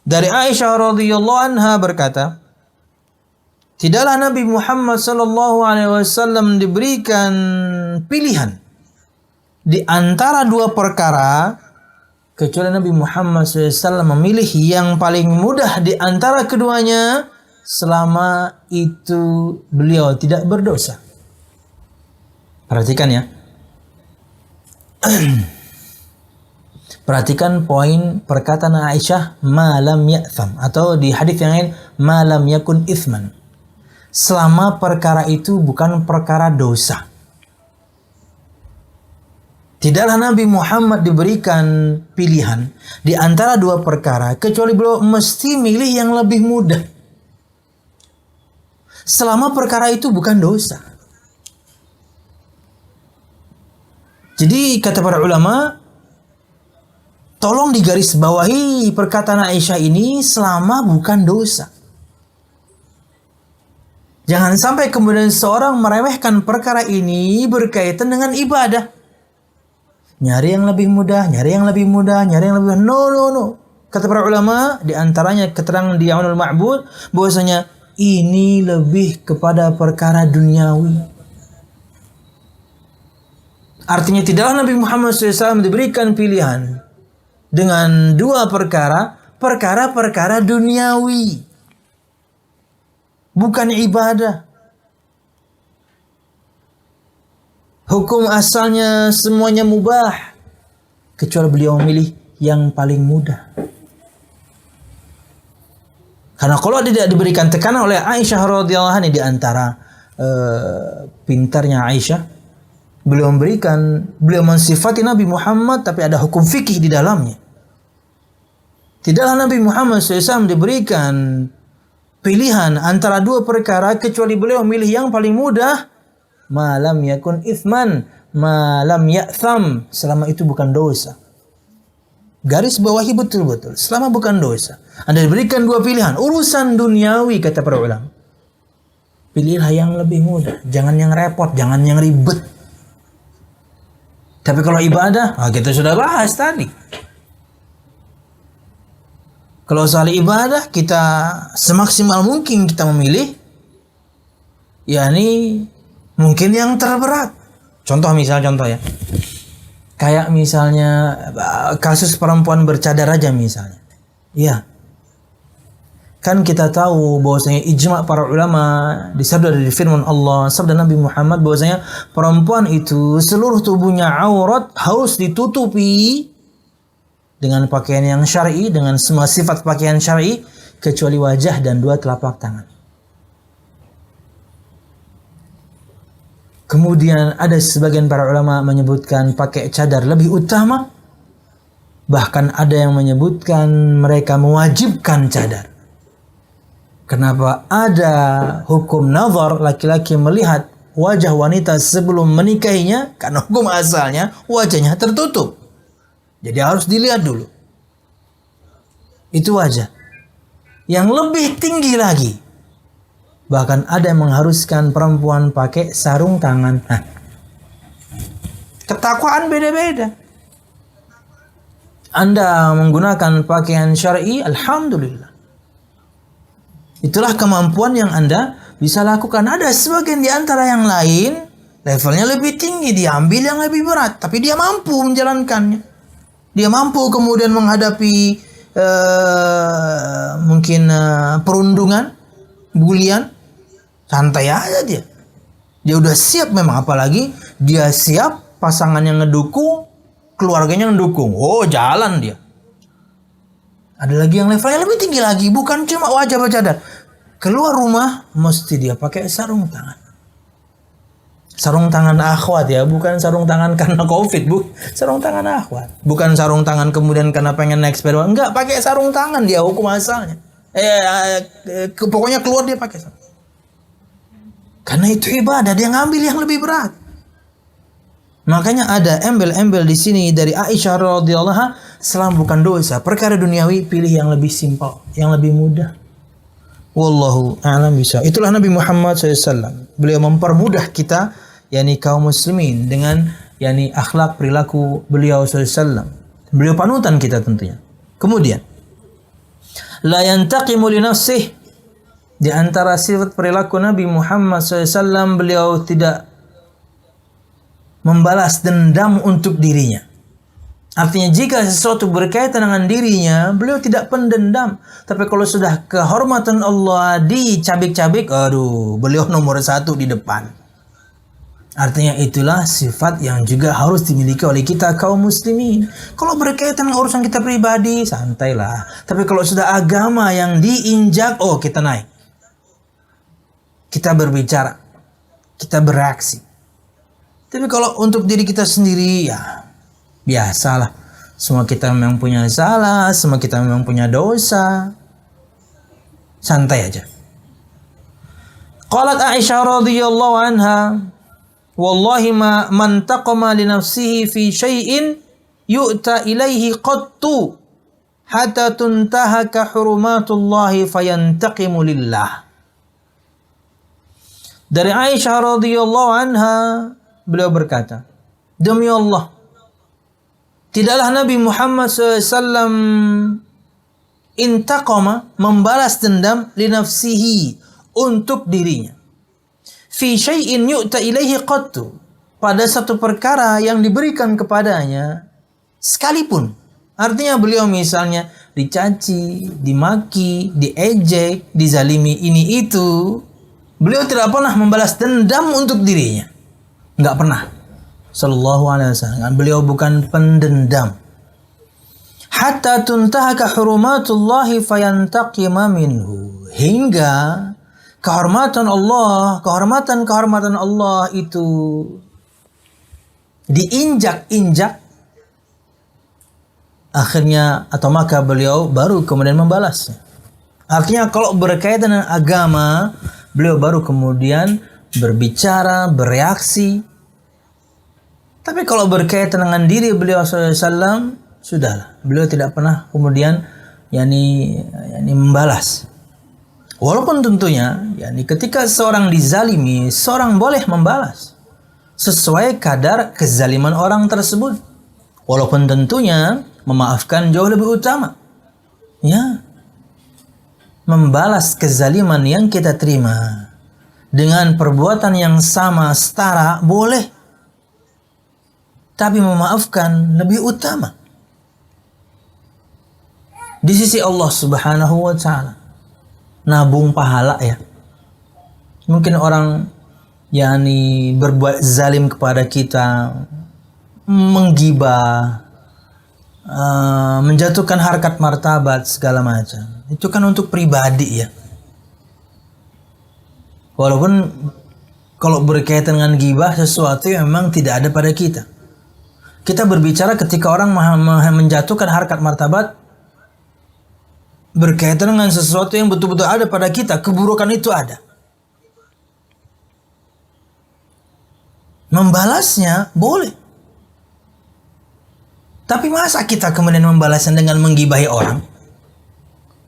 Dari Aisyah radhiyallahu anha berkata, tidaklah Nabi Muhammad sallallahu alaihi wasallam diberikan pilihan di antara dua perkara kecuali Nabi Muhammad SAW memilih yang paling mudah di antara keduanya selama itu beliau tidak berdosa. Perhatikan ya. Perhatikan poin perkataan Aisyah ma lam ya'tham, atau di hadis yang lain ma lam yakun ithman. Selama perkara itu bukan perkara dosa. Tidaklah Nabi Muhammad diberikan pilihan di antara dua perkara kecuali beliau mesti milih yang lebih mudah. Selama perkara itu bukan dosa. Jadi kata para ulama, tolong digarisbawahi perkataan Aisyah ini selama bukan dosa. Jangan sampai kemudian seorang meremehkan perkara ini berkaitan dengan ibadah. Nyari yang lebih mudah, nyari yang lebih mudah, nyari yang lebih mudah. No. Kata para ulama, di antaranya keterangan di Aunul Ma'bud, bahwasanya ini lebih kepada perkara duniawi. Artinya tidaklah Nabi Muhammad SAW diberikan pilihan dengan dua perkara duniawi. Bukan ibadah. Hukum asalnya semuanya mubah. Kecuali beliau memilih yang paling mudah. Karena kalau tidak diberikan tekanan oleh Aisyah radhiyallahu anha, di antara pintarnya Aisyah, beliau mensifati Nabi Muhammad tapi ada hukum fikih di dalamnya. Tidaklah Nabi Muhammad SAW diberikan pilihan antara dua perkara kecuali beliau memilih yang paling mudah. Malam yakun ithman, malam ya'tham, selama itu bukan dosa. Garis bawahi betul-betul, selama bukan dosa. Anda diberikan dua pilihan, urusan duniawi kata para ulama, pilihlah yang lebih mudah, jangan yang repot, jangan yang ribet. Tapi kalau ibadah, kita sudah bahas tadi. Kalau soal ibadah, kita semaksimal mungkin kita memilih, yakni mungkin yang terberat. Contoh ya. Kayak misalnya kasus perempuan bercadar aja misalnya. Iya. Kan kita tahu bahwasanya ijma' para ulama disabda dari firman Allah, sabda Nabi Muhammad, bahwasanya perempuan itu seluruh tubuhnya aurat, harus ditutupi dengan pakaian yang syar'i, dengan semua sifat pakaian syar'i kecuali wajah dan dua telapak tangan. Kemudian ada sebagian para ulama menyebutkan pakai cadar lebih utama Bahkan ada yang menyebutkan mereka mewajibkan cadar. Kenapa? Ada hukum nazar, laki-laki melihat wajah wanita sebelum menikahinya, karena hukum asalnya wajahnya tertutup. Jadi harus dilihat dulu. Itu wajah. Yang lebih tinggi lagi, bahkan ada yang mengharuskan perempuan pakai sarung tangan. Nah, ketakwaan beda-beda. Anda menggunakan pakaian syar'i, alhamdulillah. Itulah kemampuan yang Anda bisa lakukan. Ada sebagian di antara yang lain, levelnya lebih tinggi, diambil yang lebih berat, tapi dia mampu menjalankannya. Dia mampu kemudian menghadapi mungkin perundungan, bulian, santai aja dia. Dia udah siap memang, apalagi dia siap, pasangannya ngedukung, keluarganya ngedukung. Oh, jalan dia. Ada lagi yang levelnya lebih tinggi lagi, bukan cuma wajah bercadar. Keluar rumah mesti dia pakai sarung tangan. Sarung tangan akhwat ya, bukan sarung tangan karena Covid, bu. Sarung tangan akhwat. Bukan sarung tangan kemudian karena pengen naik sepeda. Enggak, pakai sarung tangan dia hukum asalnya. Pokoknya keluar dia pakai sarung. Karena itu ibadah, dia ngambil yang lebih berat. Makanya ada embel-embel di sini dari Aisyah radhiyallahu anha, selama bukan dosa, perkara duniawi pilih yang lebih simpel, yang lebih mudah. Wallahu a'lam bishawab. Itulah Nabi Muhammad SAW. Beliau mempermudah kita, yakni kaum muslimin, dengan yakni akhlak perilaku beliau SAW. Beliau panutan kita tentunya. Kemudian, la yantaqimu li nafsihi. Di antara sifat perilaku Nabi Muhammad SAW, beliau tidak membalas dendam untuk dirinya. Artinya jika sesuatu berkaitan dengan dirinya, beliau tidak pendendam. Tapi kalau sudah kehormatan Allah dicabik-cabik, aduh, beliau nomor 1 di depan. Artinya itulah sifat yang juga harus dimiliki oleh kita kaum muslimin. Kalau berkaitan dengan urusan kita pribadi, santailah. Tapi kalau sudah agama yang diinjak, oh kita naik. Kita berbicara, kita bereaksi. Tapi kalau untuk diri kita sendiri, ya biasalah. Semua kita memang punya salah, semua kita memang punya dosa. Santai aja. Qalat Aisyah radhiyallahu anha, wallahi ma man taqama li nafsihi fi syai'in yu'ta ilaihi qattu hatta tuntahaka hurumatullahi fayantaqimu lillah. Dari Aisyah radhiyallahu anha, beliau berkata, demi Allah, tidaklah Nabi Muhammad SAW intaqama, membalas dendam, li nafsihi, untuk dirinya. Fi syai'in yu'ta ilaihi qattu, pada satu perkara yang diberikan kepadanya sekalipun. Artinya beliau misalnya dicaci, dimaki, diejek, dizalimi ini itu, beliau tidak pernah membalas dendam untuk dirinya. Enggak pernah. Sallallahu alaihi wasallam. Beliau bukan pendendam. Hatta tuntahaka hurumatullahi fayantaqima minhu. Hingga kehormatan Allah, kehormatan Allah itu diinjak-injak, akhirnya atau maka beliau baru kemudian membalasnya. Artinya kalau berkaitan dengan agama, beliau baru kemudian berbicara, bereaksi. Tapi kalau berkaitan dengan diri beliau SAW, sudahlah. Beliau tidak pernah kemudian yakni membalas. Walaupun tentunya yakni ketika seorang dizalimi, seorang boleh membalas sesuai kadar kezaliman orang tersebut. Walaupun tentunya memaafkan jauh lebih utama. Ya. Membalas kezaliman yang kita terima dengan perbuatan yang sama, setara, boleh. Tapi memaafkan lebih utama di sisi Allah Subhanahu wa ta'ala. Nabung pahala ya. Mungkin orang yakni berbuat zalim kepada kita, menggibah, menjatuhkan harkat martabat segala macam. Itu kan untuk pribadi ya. Walaupun kalau berkaitan dengan gibah, sesuatu yang memang tidak ada pada kita. Kita berbicara ketika orang menjatuhkan harkat martabat berkaitan dengan sesuatu yang betul-betul ada pada kita, keburukan itu ada. Membalasnya boleh. Tapi masa kita kemudian membalasnya dengan menggibahi orang?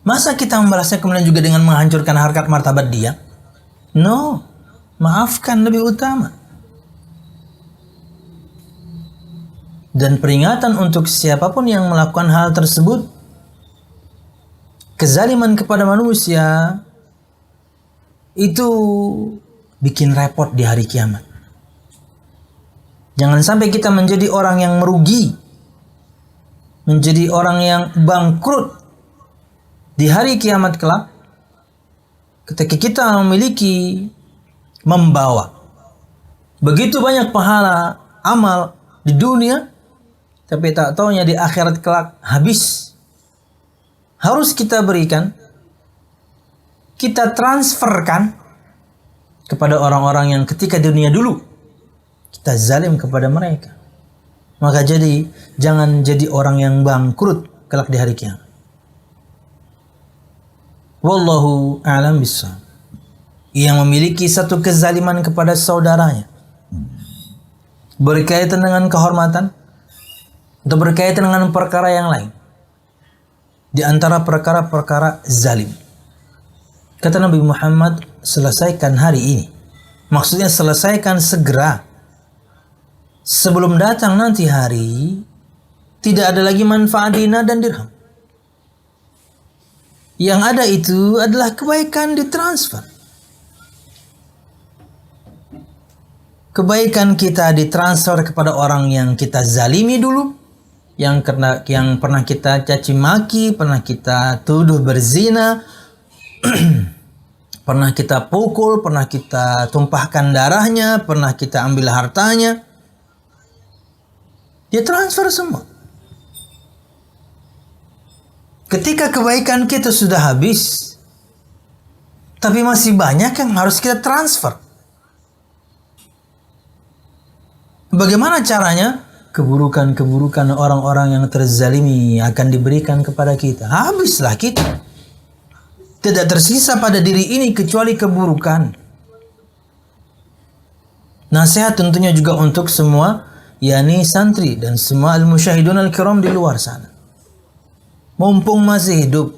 Masa kita membalasnya kemudian juga dengan menghancurkan harkat martabat dia? No, maafkan lebih utama. Dan peringatan untuk siapapun yang melakukan hal tersebut, kezaliman kepada manusia itu bikin repot di hari kiamat. Jangan sampai kita menjadi orang yang merugi, menjadi orang yang bangkrut di hari kiamat kelak, ketika kita membawa begitu banyak pahala amal di dunia, tapi tak taunya di akhirat kelak habis. Harus kita berikan, kita transferkan kepada orang-orang yang ketika di dunia dulu kita zalim kepada mereka. Maka jadi jangan jadi orang yang bangkrut kelak di hari kiamat. Wallahu a'lam bishawab. Yang memiliki satu kezaliman kepada saudaranya berkaitan dengan kehormatan atau berkaitan dengan perkara yang lain, di antara perkara-perkara zalim, kata Nabi Muhammad, selesaikan hari ini. Maksudnya selesaikan segera, sebelum datang nanti hari tidak ada lagi manfaat dinar dan dirham. Yang ada itu adalah kebaikan ditransfer. Kebaikan kita ditransfer kepada orang yang kita zalimi dulu, yang pernah kita caci maki, pernah kita tuduh berzina, pernah kita pukul, pernah kita tumpahkan darahnya, pernah kita ambil hartanya. Dia transfer semua. Ketika kebaikan kita sudah habis, tapi masih banyak yang harus kita transfer. Bagaimana caranya? Keburukan-keburukan orang-orang yang terzalimi akan diberikan kepada kita. Habislah kita. Tidak tersisa pada diri ini kecuali keburukan. Nasihat tentunya juga untuk semua, yakni santri dan semua al-musyahidun al-kiram di luar sana. Mumpung masih hidup,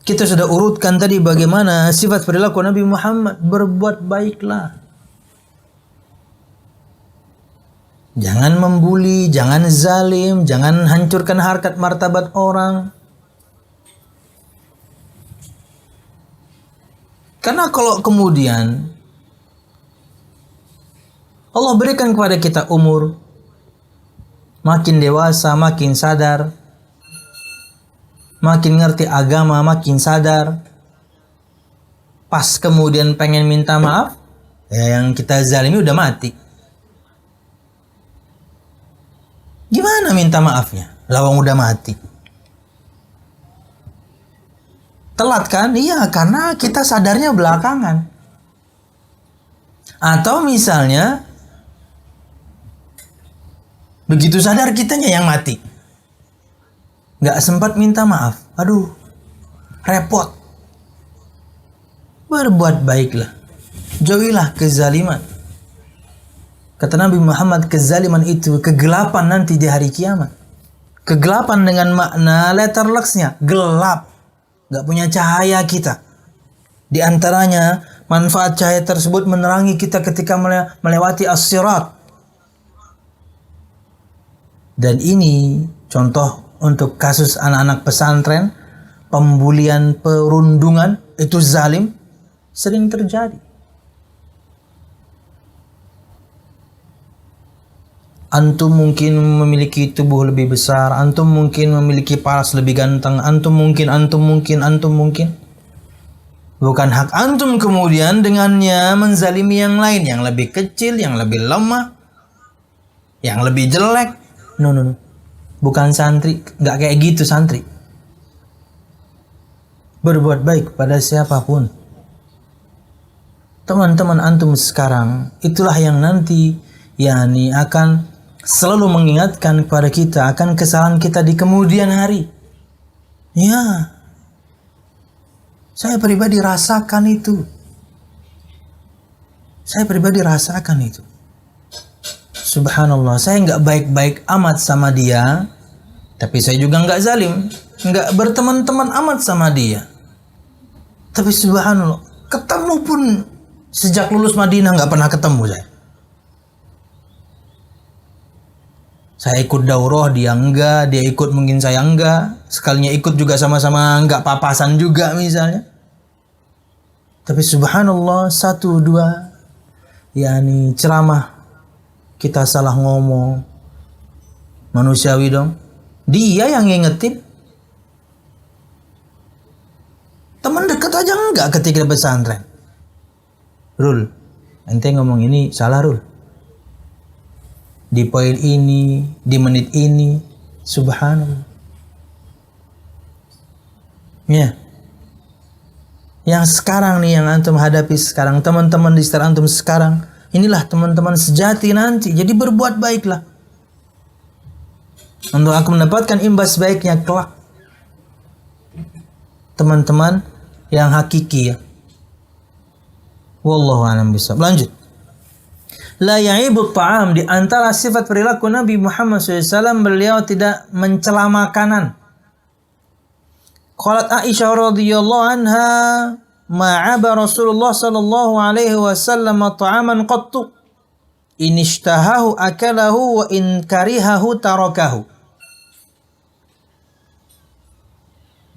kita sudah urutkan tadi bagaimana sifat perilaku Nabi Muhammad. Berbuat baiklah. Jangan membuli, jangan zalim, jangan hancurkan harkat martabat orang. Karena kalau kemudian Allah berikan kepada kita umur, makin dewasa, makin sadar, makin ngerti agama, makin sadar, pas kemudian pengen minta maaf, yang kita zalimi udah mati. Gimana minta maafnya? Lawang udah mati. Telat kan? Iya, karena kita sadarnya belakangan. Atau misalnya begitu sadar kitanya yang mati, nggak sempat minta maaf. Aduh, repot. Berbuat baiklah, jauhilah kezaliman. Kata Nabi Muhammad, kezaliman itu kegelapan nanti di hari kiamat. Kegelapan dengan makna letter X-nya, gelap, nggak punya cahaya kita. Di antaranya manfaat cahaya tersebut menerangi kita ketika melewati as-sirat. Dan ini contoh untuk kasus anak-anak pesantren, pembulian, perundungan, itu zalim, sering terjadi. Antum mungkin memiliki tubuh lebih besar, antum mungkin memiliki paras lebih ganteng, antum mungkin. Bukan hak antum kemudian dengannya menzalimi yang lain, yang lebih kecil, yang lebih lemah, yang lebih jelek. No. Bukan santri, nggak kayak gitu santri. Berbuat baik pada siapapun. Teman-teman antum sekarang, itulah yang nanti yakni akan selalu mengingatkan kepada kita akan kesalahan kita di kemudian hari. Ya, saya pribadi rasakan itu. Subhanallah, saya nggak baik-baik amat sama dia, tapi saya juga nggak zalim, nggak berteman-teman amat sama dia. Tapi subhanallah, ketemu pun sejak lulus Madinah nggak pernah ketemu saya. Saya ikut daurah, dia enggak, dia ikut mungkin saya enggak. Sekalinya ikut juga sama-sama enggak papasan juga misalnya. Tapi subhanallah, satu dua yakni ceramah kita salah ngomong, manusiawi dong. Dia yang ngingetin. Teman dekat aja enggak ketika di pesantren. Rul, ente ngomong ini salah Rul. Di poin ini, di menit ini, subhanallah. Ya. Yang sekarang nih, yang antum hadapi sekarang, teman-teman di sekitar antum sekarang, inilah teman-teman sejati nanti. Jadi berbuat baiklah. Untuk aku mendapatkan imbas baiknya kelak. Teman-teman yang hakiki ya. Wallahu a'lam bishawab. Lanjut. La ya'ibut ta'am, di antara sifat perilaku Nabi Muhammad SAW, beliau tidak mencela makanan. Qalat Aisyah radhiyallahu anha, ma'aba Rasulullah sallallahu alaihi wasallam ta'aman qattu, in ishtahahu akalahu wa in karihahu tarakahu.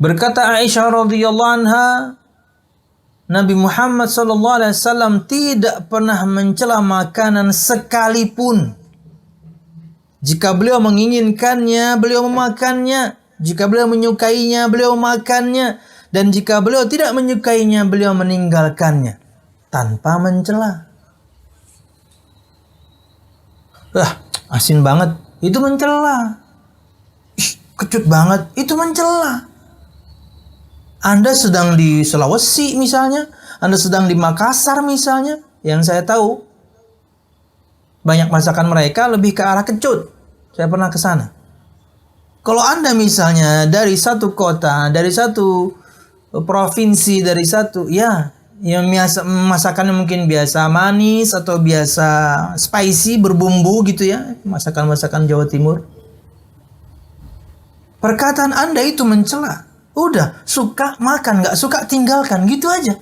Berkata Aisyah radhiyallahu anha, Nabi Muhammad SAW tidak pernah mencela makanan sekalipun. Jika beliau menginginkannya, beliau memakannya. Jika beliau menyukainya, beliau memakannya. Dan jika beliau tidak menyukainya, beliau meninggalkannya tanpa mencela. Asin banget, itu mencela. Kecut banget, itu mencela. Anda sedang di Sulawesi misalnya, Anda sedang di Makassar misalnya, yang saya tahu banyak masakan mereka lebih ke arah kecut. Saya pernah ke sana. Kalau Anda misalnya dari satu kota, dari satu provinsi, dari satu yang masakannya mungkin biasa manis atau biasa spicy, berbumbu gitu ya, masakan-masakan Jawa Timur. Perkataan Anda itu mencela. Udah, suka makan, nggak suka tinggalkan, gitu aja.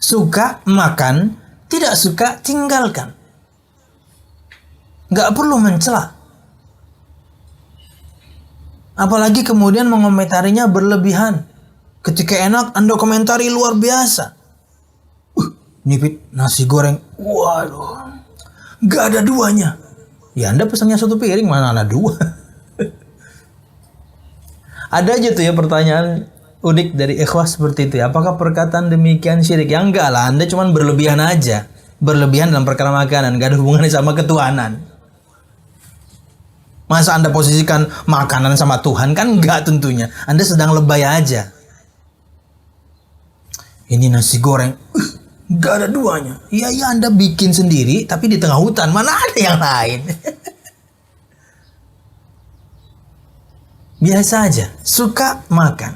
Suka makan, tidak suka tinggalkan. Nggak perlu mencela. Apalagi kemudian mengomentarinya berlebihan. Ketika enak, Anda komentari luar biasa. Nyipit nasi goreng, waduh, nggak ada duanya. Ya Anda pesannya satu piring, mana ada dua. Ada aja tuh ya pertanyaan unik dari ikhwah seperti itu ya. Apakah perkataan demikian syirik? Ya enggak lah, Anda cuma berlebihan aja. Berlebihan dalam perkara makanan, enggak ada hubungannya sama ketuhanan. Masa Anda posisikan makanan sama Tuhan? Kan enggak tentunya. Anda sedang lebay aja. Ini nasi goreng, enggak ada duanya. Iya Anda bikin sendiri, tapi di tengah hutan, mana ada yang lain. Biasa aja, suka makan.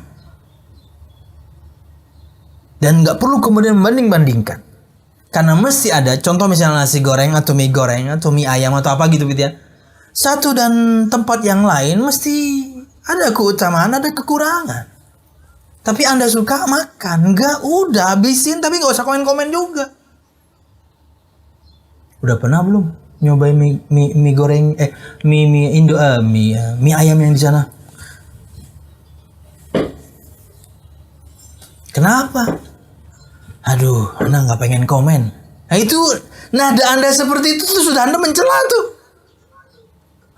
Dan nggak perlu kemudian membanding-bandingkan. Karena mesti ada, contoh misalnya nasi goreng atau mie ayam atau apa gitu ya. Satu dan tempat yang lain mesti ada keutamaan, ada kekurangan. Tapi Anda suka makan, nggak udah habisin, tapi nggak usah komen-komen juga. Udah pernah belum nyobain mie goreng, mie ayam yang di sana? Kenapa? Aduh, Anda nggak pengen komen. Nah itu, nada Anda seperti itu tuh sudah Anda mencela tuh.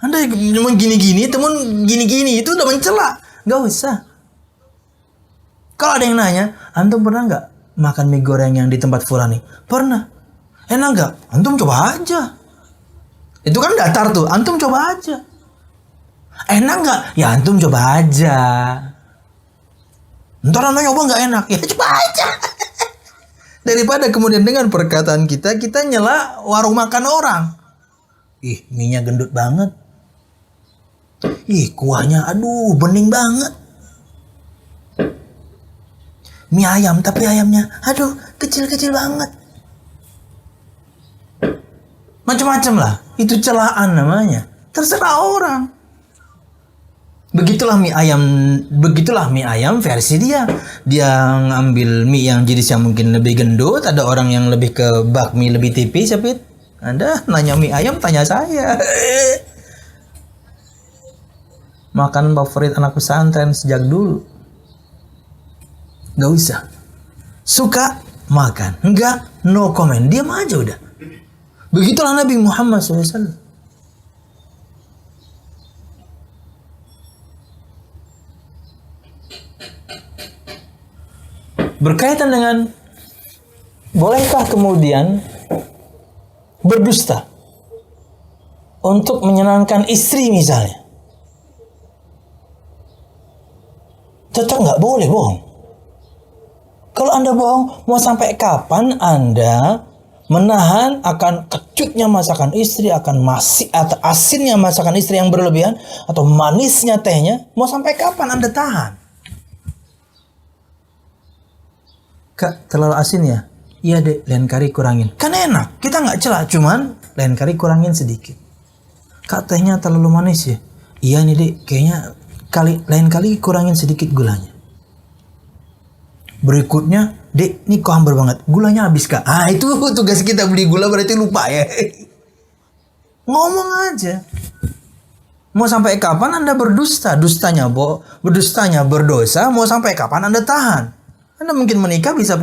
Anda cuma gini-gini, temen gini-gini, itu udah mencela. Nggak usah. Kalau ada yang nanya, antum pernah nggak makan mie goreng yang di tempat fulani? Pernah. Enak nggak? Antum coba aja. Itu kan datar tuh, antum coba aja. Enak nggak? Ya antum coba aja. Ntar Anda nyoba nggak enak, ya coba aja. Daripada kemudian dengan perkataan kita nyela warung makan orang. Ih, mie-nya gendut banget. Ih, kuahnya aduh bening banget. Mie ayam tapi ayamnya aduh kecil-kecil banget. Macam-macam lah. Itu celaan namanya. Terserah orang. Begitulah mie ayam versi dia. Dia ngambil mie yang jenisnya mungkin lebih gendut, ada orang yang lebih ke bakmi lebih tipis, Sapit. Anda nanya mie ayam, tanya saya. Makan favorit anak pesantren sejak dulu. Gak usah. Suka, makan. Enggak, no comment. Diam aja udah. Begitulah Nabi Muhammad SAW. Berkaitan dengan bolehkah kemudian berdusta untuk menyenangkan istri misalnya? Tetap nggak boleh bohong. Kalau Anda bohong, mau sampai kapan Anda menahan akan kecutnya masakan istri, akan atau asinnya masakan istri yang berlebihan, atau manisnya tehnya? Mau sampai kapan Anda tahan? Kak, terlalu asin ya? Iya dek, lain kali kurangin. Kan enak, kita nggak celak, cuman lain kali kurangin sedikit. Kak, tehnya terlalu manis ya? Iya nih dek, kayaknya lain kali kurangin sedikit gulanya. Berikutnya, dek, ini kok hambar banget, gulanya habis kak. Ah, itu tugas kita beli gula berarti lupa ya. Ngomong aja. Mau sampai kapan Anda berdusta? Berdustanya berdosa, mau sampai kapan Anda tahan? Anda mungkin menikah bisa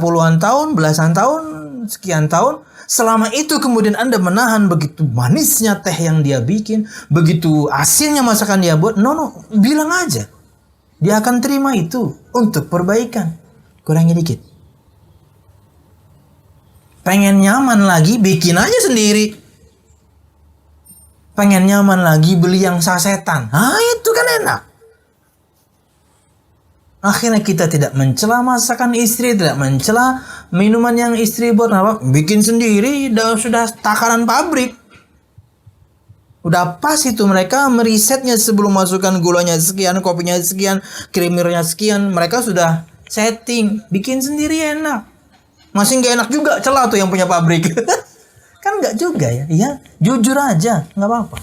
puluhan tahun, belasan tahun, sekian tahun. Selama itu kemudian Anda menahan begitu manisnya teh yang dia bikin, begitu asinnya masakan dia buat. No, bilang aja. Dia akan terima itu untuk perbaikan. Kurangi dikit. Pengen nyaman lagi, bikin aja sendiri. Pengen nyaman lagi, beli yang sasetan. Ah, itu kan enak. Akhirnya kita tidak mencela masakan istri, tidak mencela minuman yang istri buat, apa? Bikin sendiri, sudah takaran pabrik. Udah pas itu, mereka merisetnya sebelum masukkan gulanya sekian, kopinya sekian, krimernya sekian. Mereka sudah setting, bikin sendiri enak. Masih nggak enak juga, celah tuh yang punya pabrik. Kan nggak juga ya, iya, jujur aja, nggak apa-apa.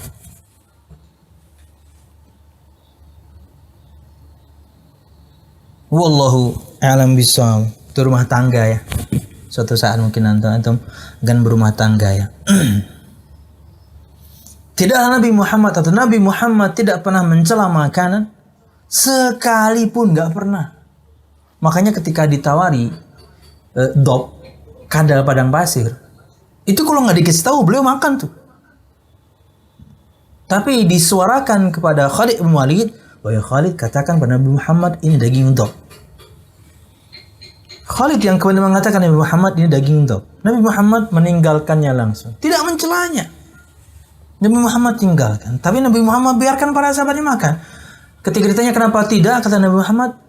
Wallahu a'lam bishawab. Itu rumah tangga ya. Suatu saat mungkin antum akan berumah tangga ya. Tidaklah Nabi Muhammad tidak pernah mencela makanan sekalipun, nggak pernah. Makanya ketika ditawari kadal padang pasir, itu kalau nggak dikasih tahu beliau makan tuh. Tapi disuarakan kepada Khalid bin Walid, wahai Khalid, katakan pada Nabi Muhammad ini daging dog. Khalid yang kemudian mengatakan Nabi Muhammad ini daging dog. Nabi Muhammad meninggalkannya langsung, tidak mencelanya. Nabi Muhammad tinggalkan, tapi Nabi Muhammad biarkan para sahabatnya makan. Ketika ditanya kenapa tidak, kata Nabi Muhammad,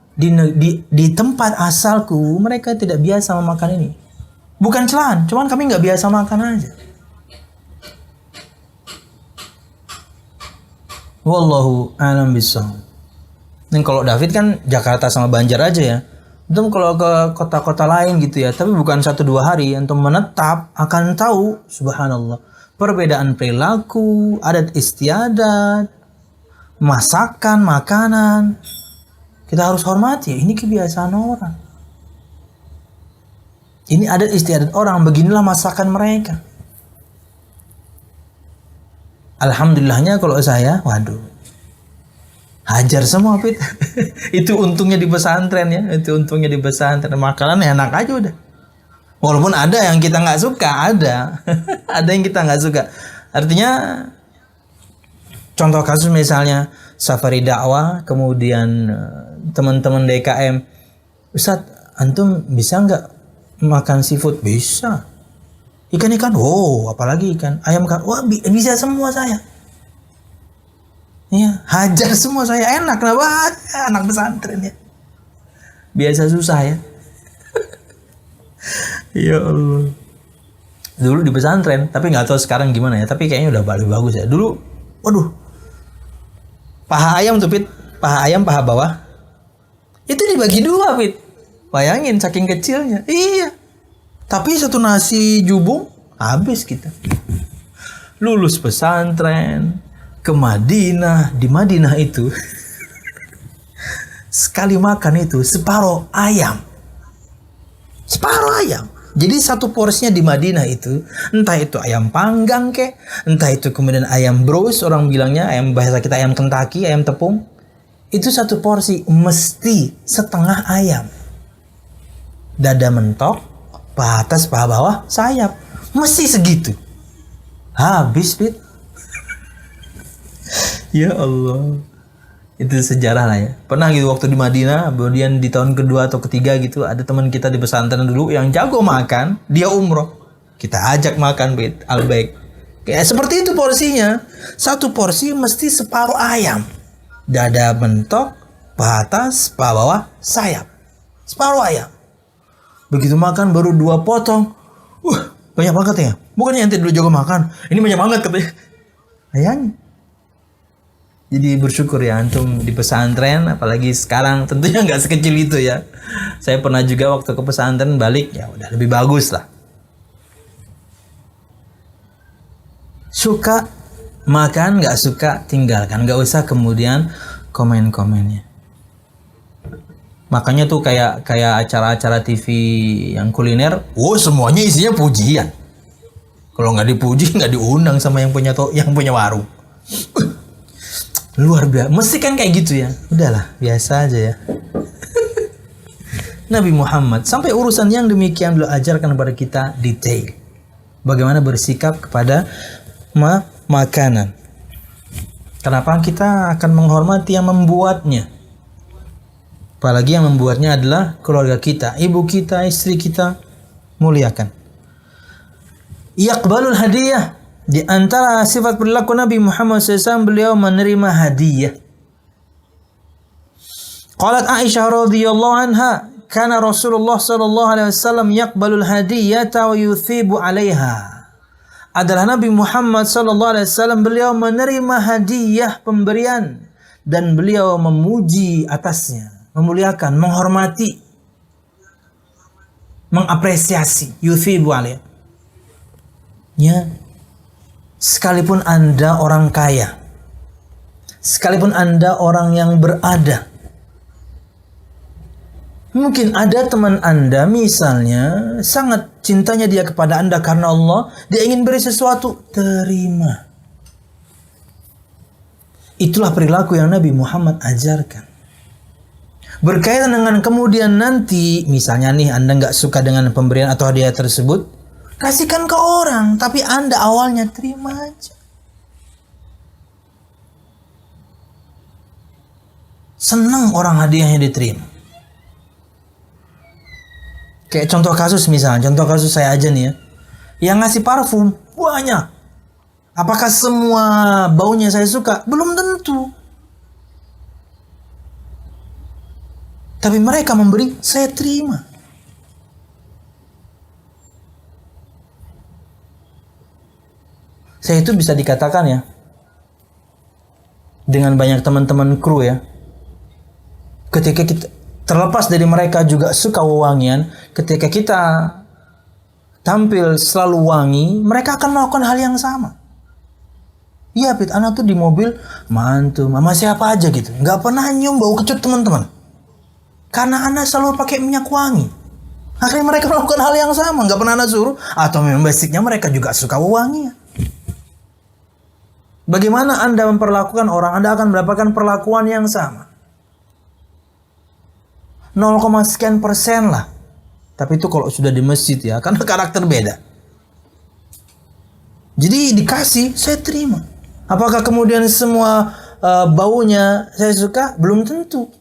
di tempat asalku mereka tidak biasa memakan ini. Bukan celaan, cuman kami nggak biasa makan aja. Wallahu a'lam bishawab. Dan kalau David kan Jakarta sama Banjar aja ya. Antum kalau ke kota-kota lain gitu ya, tapi bukan 1-2 hari, antum menetap akan tahu, subhanallah, perbedaan perilaku, adat istiadat, masakan, makanan. Kita harus hormati, ini kebiasaan orang. Ini adat istiadat orang, beginilah masakan mereka. Alhamdulillahnya kalau saya, waduh, hajar semua Pit. Itu untungnya di pesantren ya. Itu untungnya di pesantren. Makanan enak aja udah. Walaupun ada yang kita nggak suka, ada. Ada yang kita nggak suka. Artinya, contoh kasus misalnya safari dakwah, kemudian teman-teman DKM, Ustadz, antum bisa nggak makan seafood? Bisa. Ikan-ikan, wow, apalagi ikan. Ayam, wah, bisa semua saya. Ya, hajar semua saya, enak. Kenapa? Anak pesantren ya. Biasa susah ya. Ya Allah. Dulu di pesantren, tapi nggak tahu sekarang gimana ya. Tapi kayaknya udah lebih bagus ya. Dulu, waduh, paha ayam tuh Pit, paha ayam paha bawah, itu dibagi dua Pit. Bayangin saking kecilnya. Iya. Tapi satu nasi jubung habis kita. Lulus pesantren ke Madinah, di Madinah itu sekali makan itu separuh ayam. Separuh ayam. Jadi satu porsinya di Madinah itu, entah itu ayam panggang kek, entah itu kemudian ayam bros, orang bilangnya, ayam bahasa kita ayam Kentucky, ayam tepung. Itu satu porsi mesti setengah ayam. Dada mentok, paha atas, paha bawah, sayap. Mesti segitu. Habis, Pit. Ya Allah. Itu sejarah lah ya. Pernah gitu waktu di Madinah, kemudian di tahun kedua atau ketiga gitu, ada teman kita di pesantren dulu yang jago makan, dia umroh. Kita ajak makan, Pit, al-baik. Kayak seperti itu porsinya. Satu porsi mesti separuh ayam. Dada mentok, paha atas, paha bawah, sayap. Separuh ayam. Begitu makan baru 2 potong. Banyak banget ya. Bukannya ente dulu jago makan. Ini banyak banget katanya. Bayangin. Jadi bersyukur ya antum di pesantren, apalagi sekarang tentunya nggak sekecil itu ya. Saya pernah juga waktu ke pesantren balik, ya udah lebih bagus lah. Suka makan, nggak suka tinggalkan, nggak usah kemudian komen-komennya. Makanya tuh kayak acara-acara TV yang kuliner, semuanya isinya pujian. Kalau nggak dipuji nggak diundang sama yang punya warung. Luar biasa, mesti kan kayak gitu ya. Udahlah, biasa aja ya. Nabi Muhammad sampai urusan yang demikian beliau ajarkan kepada kita detail. Bagaimana bersikap kepada makanan. Kenapa kita akan menghormati yang membuatnya? Apalagi yang membuatnya adalah keluarga kita, ibu kita, istri kita, muliakan. Yaqbalul hadiah. Di antara sifat perilaku Nabi Muhammad SAW, beliau menerima hadiah. Qalat Aisyah radhiyallahu anha, kana Rasulullah sallallahu alaihi wasallam yaqbalul hadiyata wa yuthibu 'alaiha. Adalah Nabi Muhammad sallallahu alaihi wasallam, beliau menerima hadiah pemberian dan beliau memuji atasnya, memuliakan, menghormati, mengapresiasi, yuthibu 'alaiha. Ya. Sekalipun Anda orang kaya, sekalipun Anda orang yang berada, mungkin ada teman Anda misalnya sangat cintanya dia kepada Anda karena Allah, dia ingin beri sesuatu, terima. Itulah perilaku yang Nabi Muhammad ajarkan. Berkaitan dengan kemudian nanti, misalnya nih Anda nggak suka dengan pemberian atau hadiah tersebut, kasihkan ke orang, tapi Anda awalnya terima aja. Senang orang hadiahnya diterima. Kayak contoh kasus misalnya, contoh kasus saya aja nih ya. Yang ngasih parfum banyak. Apakah semua baunya saya suka? Belum tentu. Tapi mereka memberi, saya terima. Saya itu bisa dikatakan ya, dengan banyak teman-teman kru ya, ketika kita terlepas dari mereka juga suka wewangian, ketika kita tampil selalu wangi, mereka akan melakukan hal yang sama. Iya Pit, anak tuh di mobil mantu, mama siapa aja gitu, nggak pernah nyium bau kecut teman-teman, karena anak selalu pakai minyak wangi. Akhirnya mereka melakukan hal yang sama, nggak pernah anak suruh, atau memang basicnya mereka juga suka wewangian. Bagaimana Anda memperlakukan orang, Anda akan mendapatkan perlakuan yang sama. 0, sekian persen lah. Tapi itu kalau sudah di masjid ya, karena karakter beda. Jadi dikasih, saya terima. Apakah kemudian semua baunya saya suka? Belum tentu.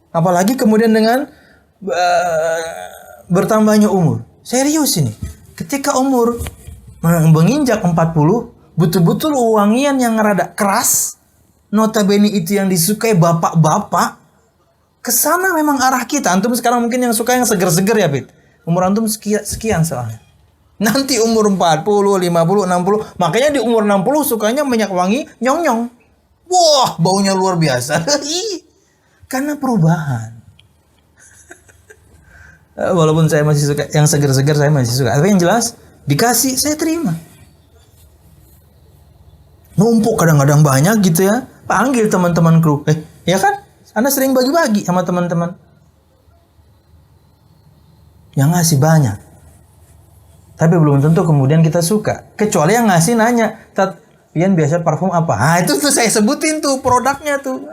Apalagi kemudian dengan bertambahnya umur. Serius ini. Ketika umur menginjak 40, betul-betul wangian yang rada keras, notabene itu yang disukai bapak-bapak, kesana memang arah kita. Antum sekarang mungkin yang suka yang seger-seger ya Pit. Umur antum sekian soalnya. Nanti umur 40, 50, 60. Makanya di umur 60 sukanya minyak wangi nyong-nyong. Wah, baunya luar biasa. Karena perubahan. Walaupun saya masih suka yang segar-segar, saya masih suka. Tapi yang jelas dikasih saya terima. Numpuk kadang-kadang banyak gitu ya. Panggil teman-teman kru. Ya kan? Anda sering bagi-bagi sama teman-teman. Yang ngasih banyak. Tapi belum tentu kemudian kita suka. Kecuali yang ngasih nanya, Pian biasa parfum apa? Ah, itu tuh saya sebutin tuh produknya tuh.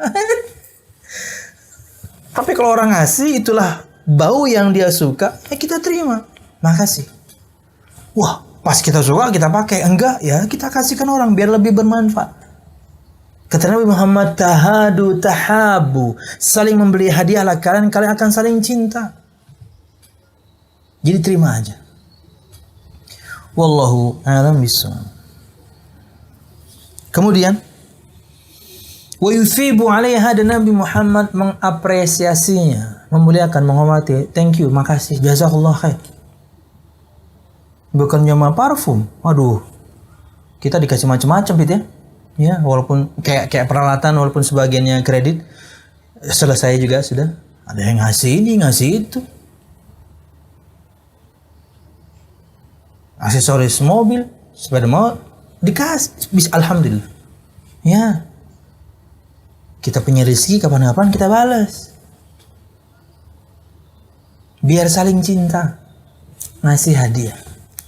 Tapi kalau orang ngasih, itulah bau yang dia suka, ya kita terima. Makasih. Wah, pas kita suka kita pakai. Enggak, ya kita kasihkan orang biar lebih bermanfaat. Kata Nabi Muhammad, tahadu tahabu. Saling membeli hadiahlah kalian akan saling cinta. Jadi terima aja. Wallahu a'lam bishawab. Kemudian wa yuthibu 'alaiha, dan Nabi Muhammad mengapresiasinya, memuliakan, menghormati. Thank you, makasih, jazakallah khair. Bukan cuma parfum. Aduh. Kita dikasih macam-macam gitu ya. Ya, walaupun kayak peralatan, walaupun sebagiannya kredit, selesai juga sudah. Ada yang ngasih ini, ngasih itu. Aksesoris mobil, sepeda motor, dikasih. Alhamdulillah. Ya. Kita punya rezeki, kapan-kapan kita balas. Biar saling cinta. Ngasih hadiah.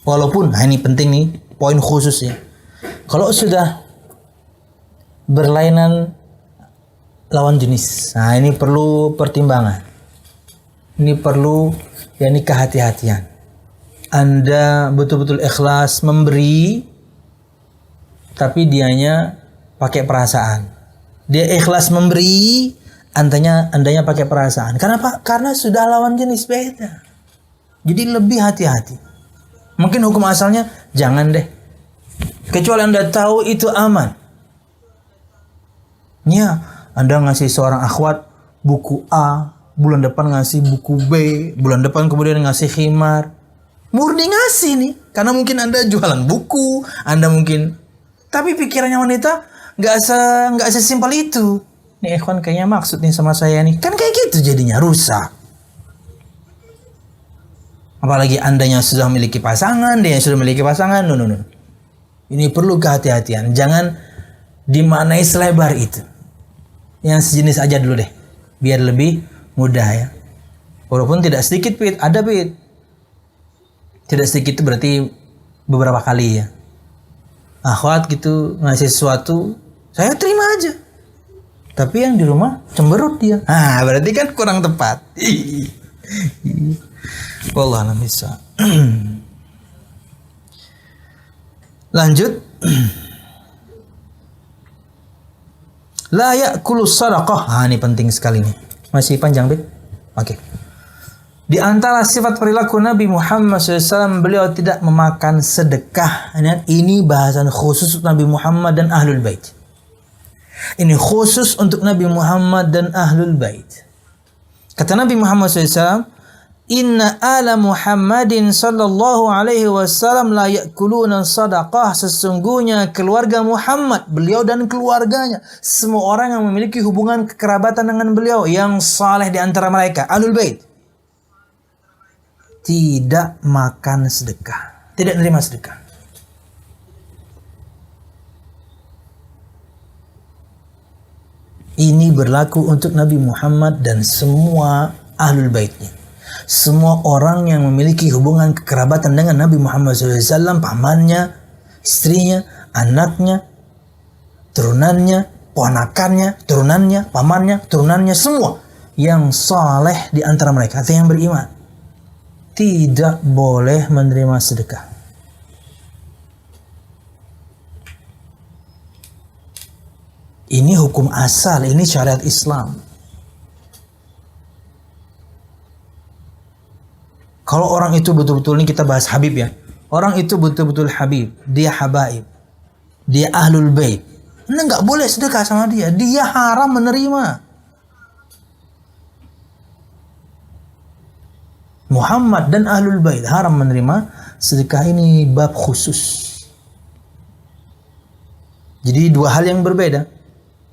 Walaupun, ini penting nih, poin khususnya. Kalau sudah berlainan lawan jenis, nah ini perlu pertimbangan. Ini perlu kehati-hatian. Anda betul-betul ikhlas memberi, tapi dianya pakai perasaan. Dia ikhlas memberi, andanya pakai perasaan. Kenapa? Karena sudah lawan jenis beda. Jadi lebih hati-hati. Mungkin hukum asalnya jangan deh. Kecuali Anda tahu itu aman. Ya, Anda ngasih seorang akhwat buku A, bulan depan ngasih buku B, bulan depan kemudian ngasih khimar. Murni ngasih nih, karena mungkin Anda jualan buku, Anda mungkin, tapi pikirannya wanita nggak sesimpel itu. Nih ikhwan kayaknya maksud nih sama saya nih, kan kayak gitu jadinya rusak. Apalagi Andanya sudah memiliki pasangan, dia yang sudah memiliki pasangan, no. Ini perlu kehati-hatian, jangan dimaknai selebar itu. Yang sejenis aja dulu deh, biar lebih mudah ya. Walaupun tidak sedikit pit, ada pit. Tidak sedikit itu berarti beberapa kali ya. Akhwat gitu ngasih sesuatu, saya terima aja. Tapi yang di rumah cemberut dia. Ah, berarti kan kurang tepat. Wallah alam bisa. Lanjut. La ya'kulu sadaqah. Ah, ini penting sekali nih. Masih panjang, Bit? Oke. Di antara sifat perilaku Nabi Muhammad SAW, beliau tidak memakan sedekah. Ini bahasan khusus untuk Nabi Muhammad dan Ahlul Bait. Ini khusus untuk Nabi Muhammad dan Ahlul Bait. Kata Nabi Muhammad SAW, Inna ala Muhammadin sallallahu alaihi wasallam la ya'kuluna sadaqah. Sesungguhnya keluarga Muhammad, beliau dan keluarganya, semua orang yang memiliki hubungan kekerabatan dengan beliau, yang saleh di antara mereka, Ahlul Bait, tidak makan sedekah, tidak menerima sedekah. Ini berlaku untuk Nabi Muhammad dan semua Ahlul Baitnya. Semua orang yang memiliki hubungan kekerabatan dengan Nabi Muhammad SAW, pamannya, istrinya, anaknya, turunannya, ponakannya, turunannya, pamannya, turunannya, semua yang saleh di antara mereka, atau yang beriman, tidak boleh menerima sedekah. Ini hukum asal, ini syariat Islam. Kalau orang itu betul-betul, ini kita bahas Habib ya. Orang itu betul-betul Habib, dia habaib, dia Ahlul Bait. Anda nggak boleh sedekah sama dia, dia haram menerima. Muhammad dan Ahlul Bait haram menerima sedekah. Ini bab khusus. Jadi dua hal yang berbeda.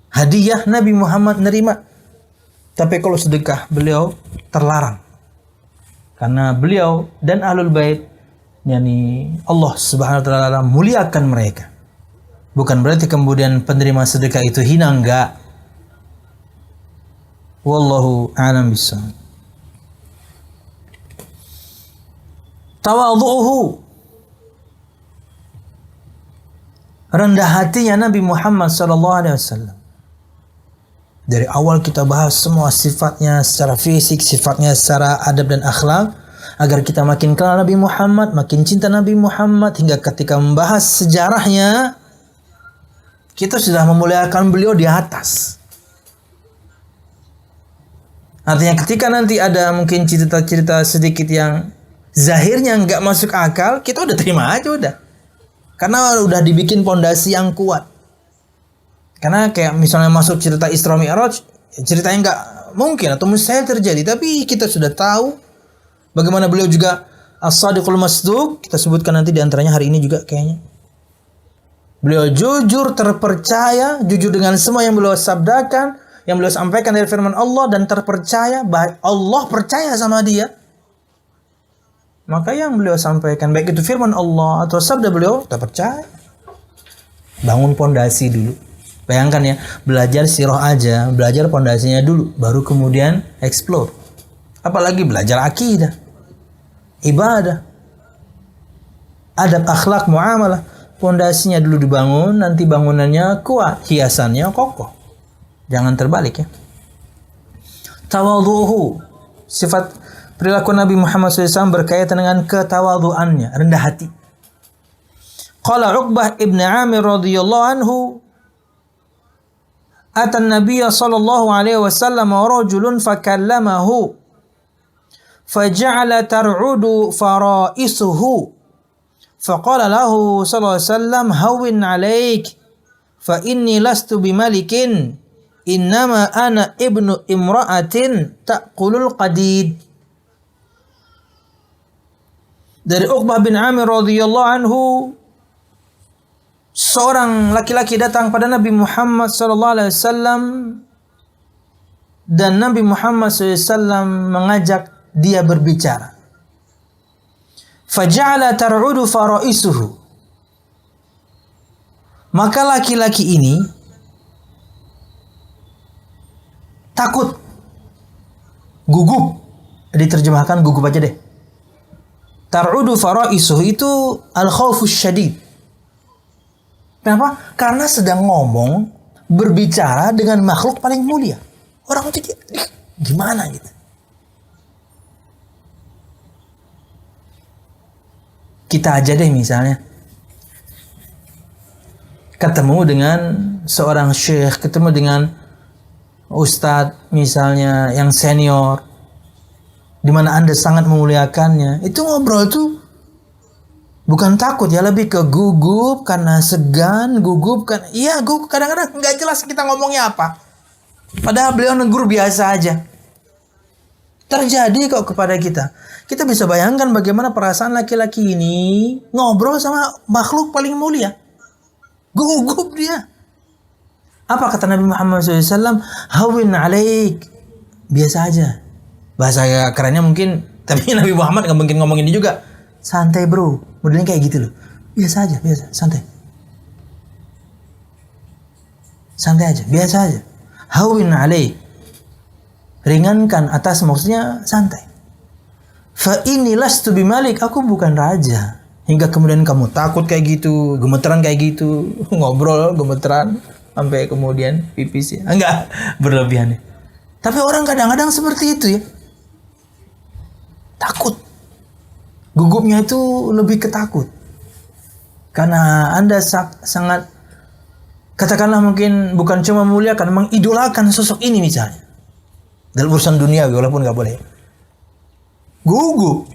Hadiah Nabi Muhammad nerima, tapi kalau sedekah beliau terlarang. Karena beliau dan Ahlul Bait, yakni Allah Subhanahu wa taala muliakan mereka. Bukan berarti kemudian penerima sedekah itu hina, enggak. Wallahu a'lam bishawab. Tawadhu'uhu, rendah hatinya Nabi Muhammad SAW. Dari awal kita bahas semua sifatnya secara fisik, sifatnya secara adab dan akhlak, agar kita makin kenal Nabi Muhammad, makin cinta Nabi Muhammad, hingga ketika membahas sejarahnya, kita sudah memuliakan beliau di atas. Artinya ketika nanti ada mungkin cerita-cerita sedikit yang zahirnya nggak masuk akal, kita udah terima aja udah. Karena udah dibikin pondasi yang kuat. Karena kayak misalnya masuk cerita Isra Mi'raj, ceritanya nggak mungkin atau mustahil terjadi. Tapi kita sudah tahu bagaimana beliau juga as-sadiqul masduq. Kita sebutkan nanti diantaranya hari ini juga kayaknya. Beliau jujur, terpercaya, jujur dengan semua yang beliau sabdakan, yang beliau sampaikan dari firman Allah, dan terpercaya bahwa Allah percaya sama dia. Maka yang beliau sampaikan, baik itu firman Allah atau sabda beliau, kita percaya. Bangun pondasi dulu. Bayangkan ya, belajar sirah aja, belajar pondasinya dulu, baru kemudian explore. Apalagi belajar akidah, ibadah, adab, akhlak, muamalah. Pondasinya dulu dibangun, nanti bangunannya kuat, hiasannya kokoh. Jangan terbalik ya. Tawadhu'uhu, sifat perilaku Nabi Muhammad SAW berkaitan dengan ketawadhu'annya, rendah hati. Qala Uqbah ibn Amir radhiyallahu anhu, ata an-nabiy sallallahu alaihi wasallam rajulun fakallamahu faja'ala tar'udu fara'isuhu faqala lahu sallallahu alaihi wasallam hawwin 'alaik fa inni lastu bimalikin innama ana ibnu imra'atin ta'kulul qadid. Dari Uqbah bin Amir radhiyallahu anhu, seorang laki-laki datang pada Nabi Muhammad sallallahu alaihi wasallam dan Nabi Muhammad SAW mengajak dia berbicara. Faja'ala tar'udu fara'isuhu. Maka laki-laki ini takut, gugup. Diterjemahkan gugup aja deh. Tar'udu fara'isuhu itu al-khawfus syadid. Kenapa? Karena sedang ngomong, berbicara dengan makhluk paling mulia. Orang itu gimana gitu. Kita aja deh misalnya ketemu dengan seorang syekh, ketemu dengan ustadz misalnya yang senior, di mana Anda sangat memuliakannya. Itu ngobrol tuh bukan takut ya, lebih ke gugup karena segan, gugup kan. Iya, gugup kadang-kadang nggak jelas kita ngomongnya apa. Padahal beliau negur biasa aja. Terjadi kok kepada kita. Kita bisa bayangkan bagaimana perasaan laki-laki ini ngobrol sama makhluk paling mulia. Gugup dia. Apa kata Nabi Muhammad SAW? Hawin alaik. Biasa aja. Bahasa kerennya mungkin, tapi Nabi Muhammad nggak mungkin ngomong ini juga. Santai bro. Modelnya kayak gitu loh. Biasa aja, biasa. Santai. Santai aja, biasa aja. Hawin alaik. Ringankan atas, maksudnya santai. Fa inni lastu bimalik, aku bukan raja. Hingga kemudian kamu takut kayak gitu, gemeteran kayak gitu, ngobrol gemeteran sampai kemudian pipis ya. Enggak, berlebihan ya. Tapi orang kadang-kadang seperti itu ya. Takut. Gugupnya itu lebih ketakut. Karena Anda sangat, katakanlah mungkin bukan cuma memuliakan, mengidolakan sosok ini misalnya. Dalam urusan dunia walaupun nggak boleh. Gugup.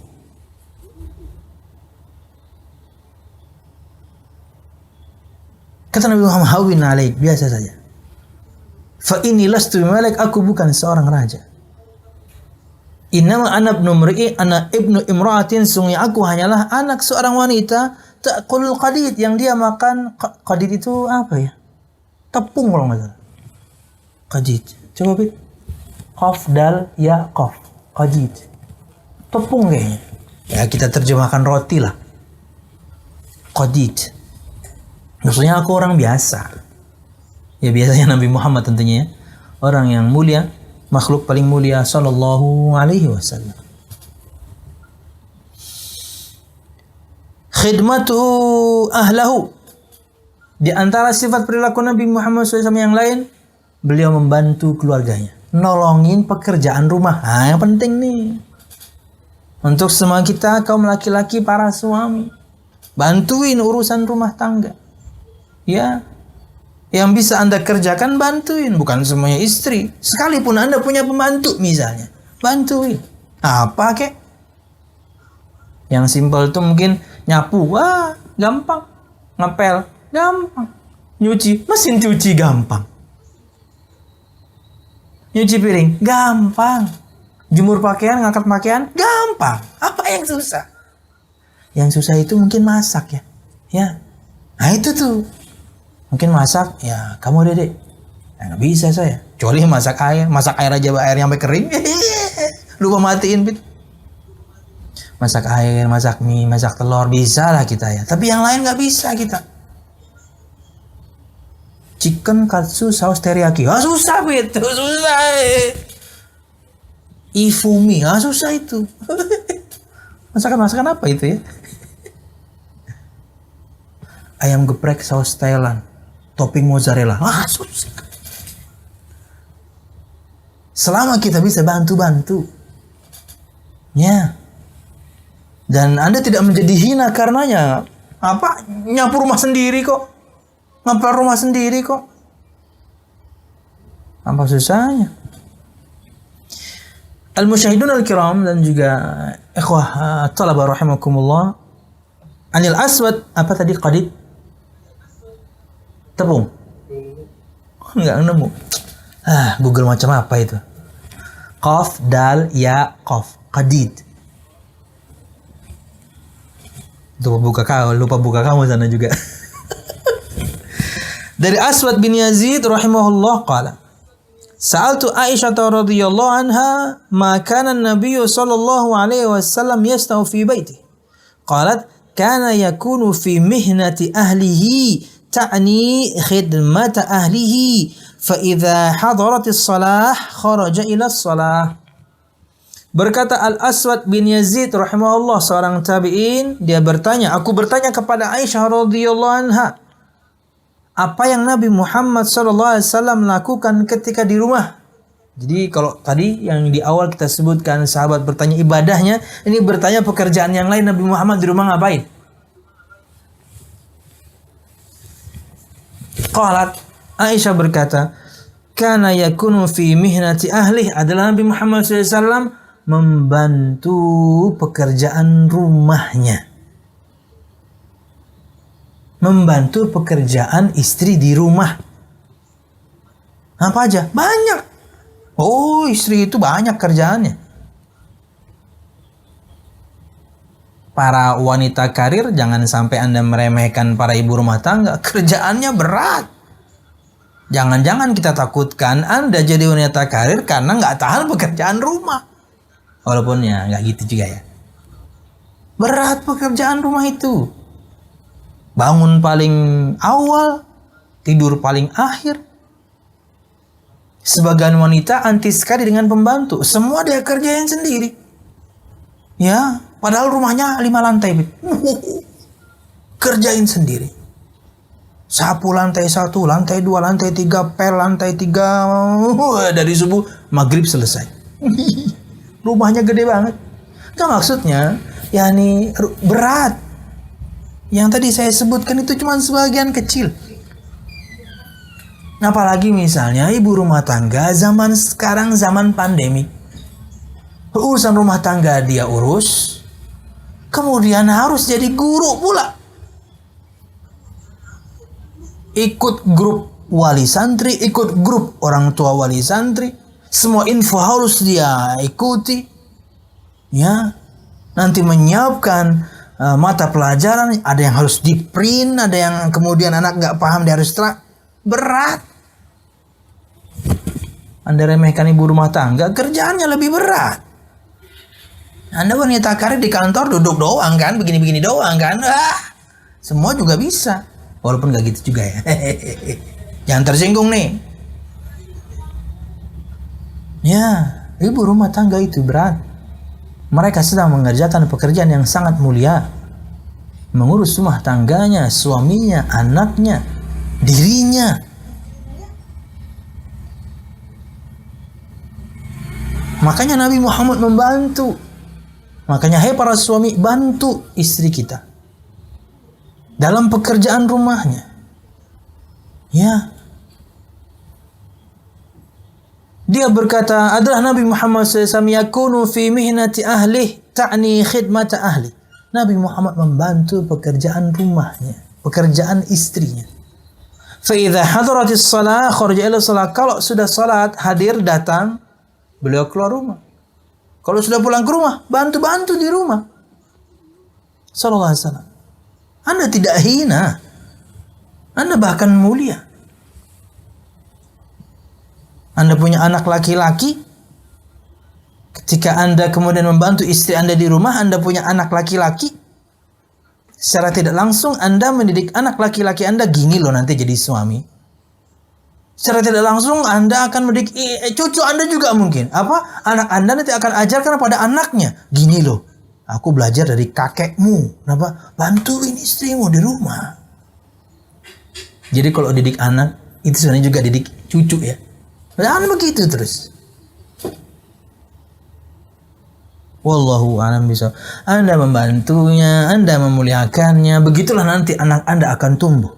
Kata Nabi Muhammad, hawin alaik, biasa saja. Fa inni lastu bimalik, aku bukan seorang raja. Innama ana ibnu imra'atin, sungguh aku hanyalah anak seorang wanita ta'kulul qadid, yang dia makan qadid itu apa ya? Tepung kalau nggak salah. Qadid. Coba Bit. Qaf dal ya qaf. Qadid. Tepung kayaknya. Ya kita terjemahkan roti lah. Qadid. Maksudnya aku orang biasa. Ya biasanya Nabi Muhammad tentunya ya. Orang yang mulia, makhluk paling mulia sallallahu alaihi wasallam. Khidmatuhu ahlahu. Di antara sifat perilaku Nabi Muhammad SAW yang lain, beliau membantu keluarganya, nolongin pekerjaan rumah. Yang penting nih untuk semua kita kaum laki-laki, para suami, bantuin urusan rumah tangga. Ya, yang bisa Anda kerjakan bantuin, bukan semuanya istri. Sekalipun Anda punya pembantu misalnya, bantuin. Apa kek? Yang simpel itu mungkin nyapu, wah gampang. Ngepel, gampang. Nyuci, mesin cuci gampang. Nyuci piring, gampang. Jemur pakaian, ngangkat pakaian, gampang. Apa yang susah? Yang susah itu mungkin masak ya. Ya. Nah itu tuh. Mungkin masak, ya kamu Dedek. Nggak bisa saya. Kecuali masak air aja airnya sampai kering. Lupa matiin, Bit. Masak air, masak mie, masak telur, bisa lah kita ya. Tapi yang lain nggak bisa kita. Chicken katsu saus teriyaki, susah Bit, susah. Ifumi, susah itu. Masakan apa itu ya? Ayam geprek saus Thailand, topping mozzarella, susah. Selama kita bisa bantu-bantu, ya. Dan Anda tidak menjadi hina karenanya. Apa? Nyapu rumah sendiri kok. Ngepel rumah sendiri kok. Apa susahnya? Al-musyahidun al-kiram dan juga ikhwah talabah rahimakumullah. Anil Aswad, apa tadi qadid? Tepung. Enggak nemu. Google macam apa itu? Qaf dal ya qaf. Qadid. Lupa buka kamu sana juga. Dari Aswad bin Yazid rahimahullah qala, Sa'altu Aisyah radhiyallahu anha ma kana an-nabiy sallallahu alaihi wasallam yastau fi baiti. Qalat kana yakunu fi mihnati ahlihi ta'ni khidmata ahlihi fa idza hadarat as-salah kharaja ila as-salah. Berkata Al-Aswad bin Yazid rahimahullah, seorang tabi'in, dia bertanya, aku bertanya kepada Aisyah radhiyallahu anha, apa yang Nabi Muhammad sallallahu alaihi wasallam lakukan ketika di rumah. Jadi kalau tadi yang di awal kita sebutkan sahabat bertanya ibadahnya, ini bertanya pekerjaan yang lain Nabi Muhammad di rumah ngapain? Qalat, Aisyah berkata, kana yakunu fi mihnati ahli, adalah Nabi Muhammad sallallahu alaihi wasallam membantu pekerjaan rumahnya. Membantu pekerjaan istri di rumah. Apa aja? Banyak. Oh, istri itu banyak kerjaannya. Para wanita karir, jangan sampai Anda meremehkan para ibu rumah tangga. Kerjaannya berat. Jangan-jangan kita takutkan Anda jadi wanita karir karena nggak tahan pekerjaan rumah. Walaupun ya nggak gitu juga ya. Berat pekerjaan rumah itu. Bangun paling awal, tidur paling akhir. Sebagian wanita anti sekali dengan pembantu. Semua dia kerjain sendiri. Ya, padahal rumahnya 5 lantai. Kerjain sendiri. Sapu lantai 1, lantai 2, lantai 3, pel lantai 3. Dari subuh, maghrib selesai. Rumahnya gede banget. Itu maksudnya, yakni berat. Yang tadi saya sebutkan itu cuma sebagian kecil. Apalagi misalnya ibu rumah tangga zaman sekarang, zaman pandemi. Urusan rumah tangga dia urus, kemudian harus jadi guru pula. Ikut grup wali santri, ikut grup orang tua wali santri. Semua info harus dia ikuti. Ya, nanti menyiapkan mata pelajaran, ada yang harus di print, ada yang kemudian anak nggak paham dia harus berat. Anda remehkan ibu rumah tangga, kerjaannya lebih berat. Anda wanita karir di kantor duduk doang kan, begini-begini doang kan, semua juga bisa. Walaupun nggak gitu juga ya. Jangan tersinggung nih. Ya, ibu rumah tangga itu berat. Mereka sedang mengerjakan pekerjaan yang sangat mulia. Mengurus rumah tangganya, suaminya, anaknya, dirinya. Makanya Nabi Muhammad membantu. Makanya hai para suami, bantu istri kita dalam pekerjaan rumahnya. Ya. Dia berkata, adalah Nabi Muhammad SAW yakunu fi mihnati ahlih ta'ni khidmata ahli. Nabi Muhammad membantu pekerjaan rumahnya, pekerjaan istrinya. Fa idza hadaratis shalah kharaja ila shalah. Kalau sudah salat, hadir, datang, beliau keluar rumah. Kalau sudah pulang ke rumah, bantu-bantu di rumah. Sallallahu alaihi wasallam. Anda tidak hina. Anda bahkan mulia. Anda punya anak laki-laki. Ketika Anda kemudian membantu istri Anda di rumah, Anda punya anak laki-laki. Secara tidak langsung Anda mendidik anak laki-laki Anda, gini loh nanti jadi suami. Secara tidak langsung Anda akan mendidik cucu Anda juga mungkin. Apa? Anak Anda nanti akan ajarkan pada anaknya. Gini loh, aku belajar dari kakekmu. Kenapa? Bantuin istrimu di rumah. Jadi kalau didik anak, itu sebenarnya juga didik cucu ya. Jangan begitu terus. Wallahu a'lam bishawab. Anda membantunya, Anda memuliakannya. Begitulah nanti anak Anda akan tumbuh.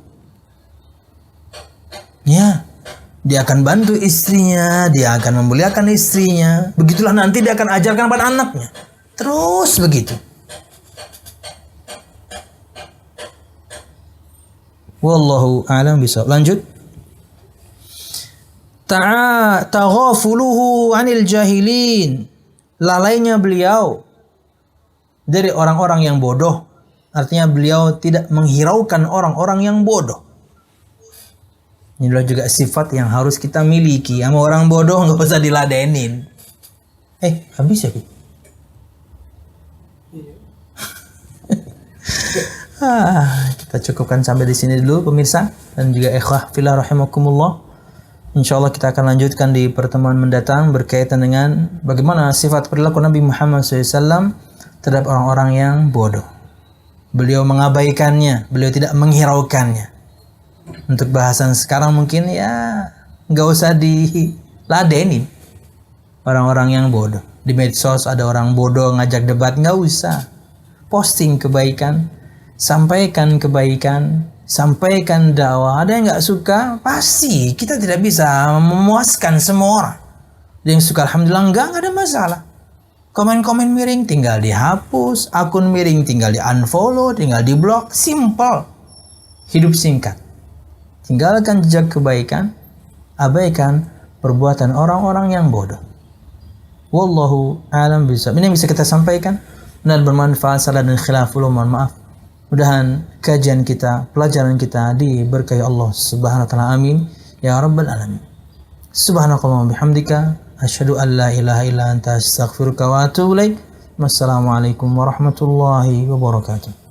Ya. Dia akan bantu istrinya, dia akan memuliakan istrinya. Begitulah nanti dia akan ajarkan pada anaknya. Terus begitu. Wallahu a'lam bishawab. Lanjut. Taghafuluhu 'anil jahilin. Lalainya beliau dari orang-orang yang bodoh. Artinya beliau tidak menghiraukan orang-orang yang bodoh. Inilah juga sifat yang harus kita miliki. Sama orang bodoh nggak usah diladenin. Habis ya? Kita cukupkan sampai di sini dulu pemirsa dan juga ikhwah fillah rahimakumullah. Insyaallah kita akan lanjutkan di pertemuan mendatang berkaitan dengan bagaimana sifat perilaku Nabi Muhammad SAW terhadap orang-orang yang bodoh. Beliau mengabaikannya, beliau tidak menghiraukannya. Untuk bahasan sekarang mungkin ya nggak usah diladenin orang-orang yang bodoh. Di medsos ada orang bodoh ngajak debat, nggak usah. Posting kebaikan, sampaikan kebaikan, sampaikan dakwah. Ada yang nggak suka, pasti kita tidak bisa memuaskan semua orang. Ada yang suka, alhamdulillah, nggak ada masalah. Komen-komen miring tinggal dihapus, akun miring tinggal di unfollow, tinggal di block, simple. Hidup singkat. Tinggalkan jejak kebaikan, abaikan perbuatan orang-orang yang bodoh. Wallahu a'lam bishawab. Ini yang bisa kita sampaikan dan bermanfaat. Salah dan khilaful, mohon maaf. Mudahan kajian kita, pelajaran kita diberkahi Allah Subhanahu wa taala. Amin ya rabbal alamin. Subhanakallahumma bihamdika asyhadu an la ilaha illa anta astaghfiruka wa atubu ilaik. Wassalamualaikum warahmatullahi wabarakatuh.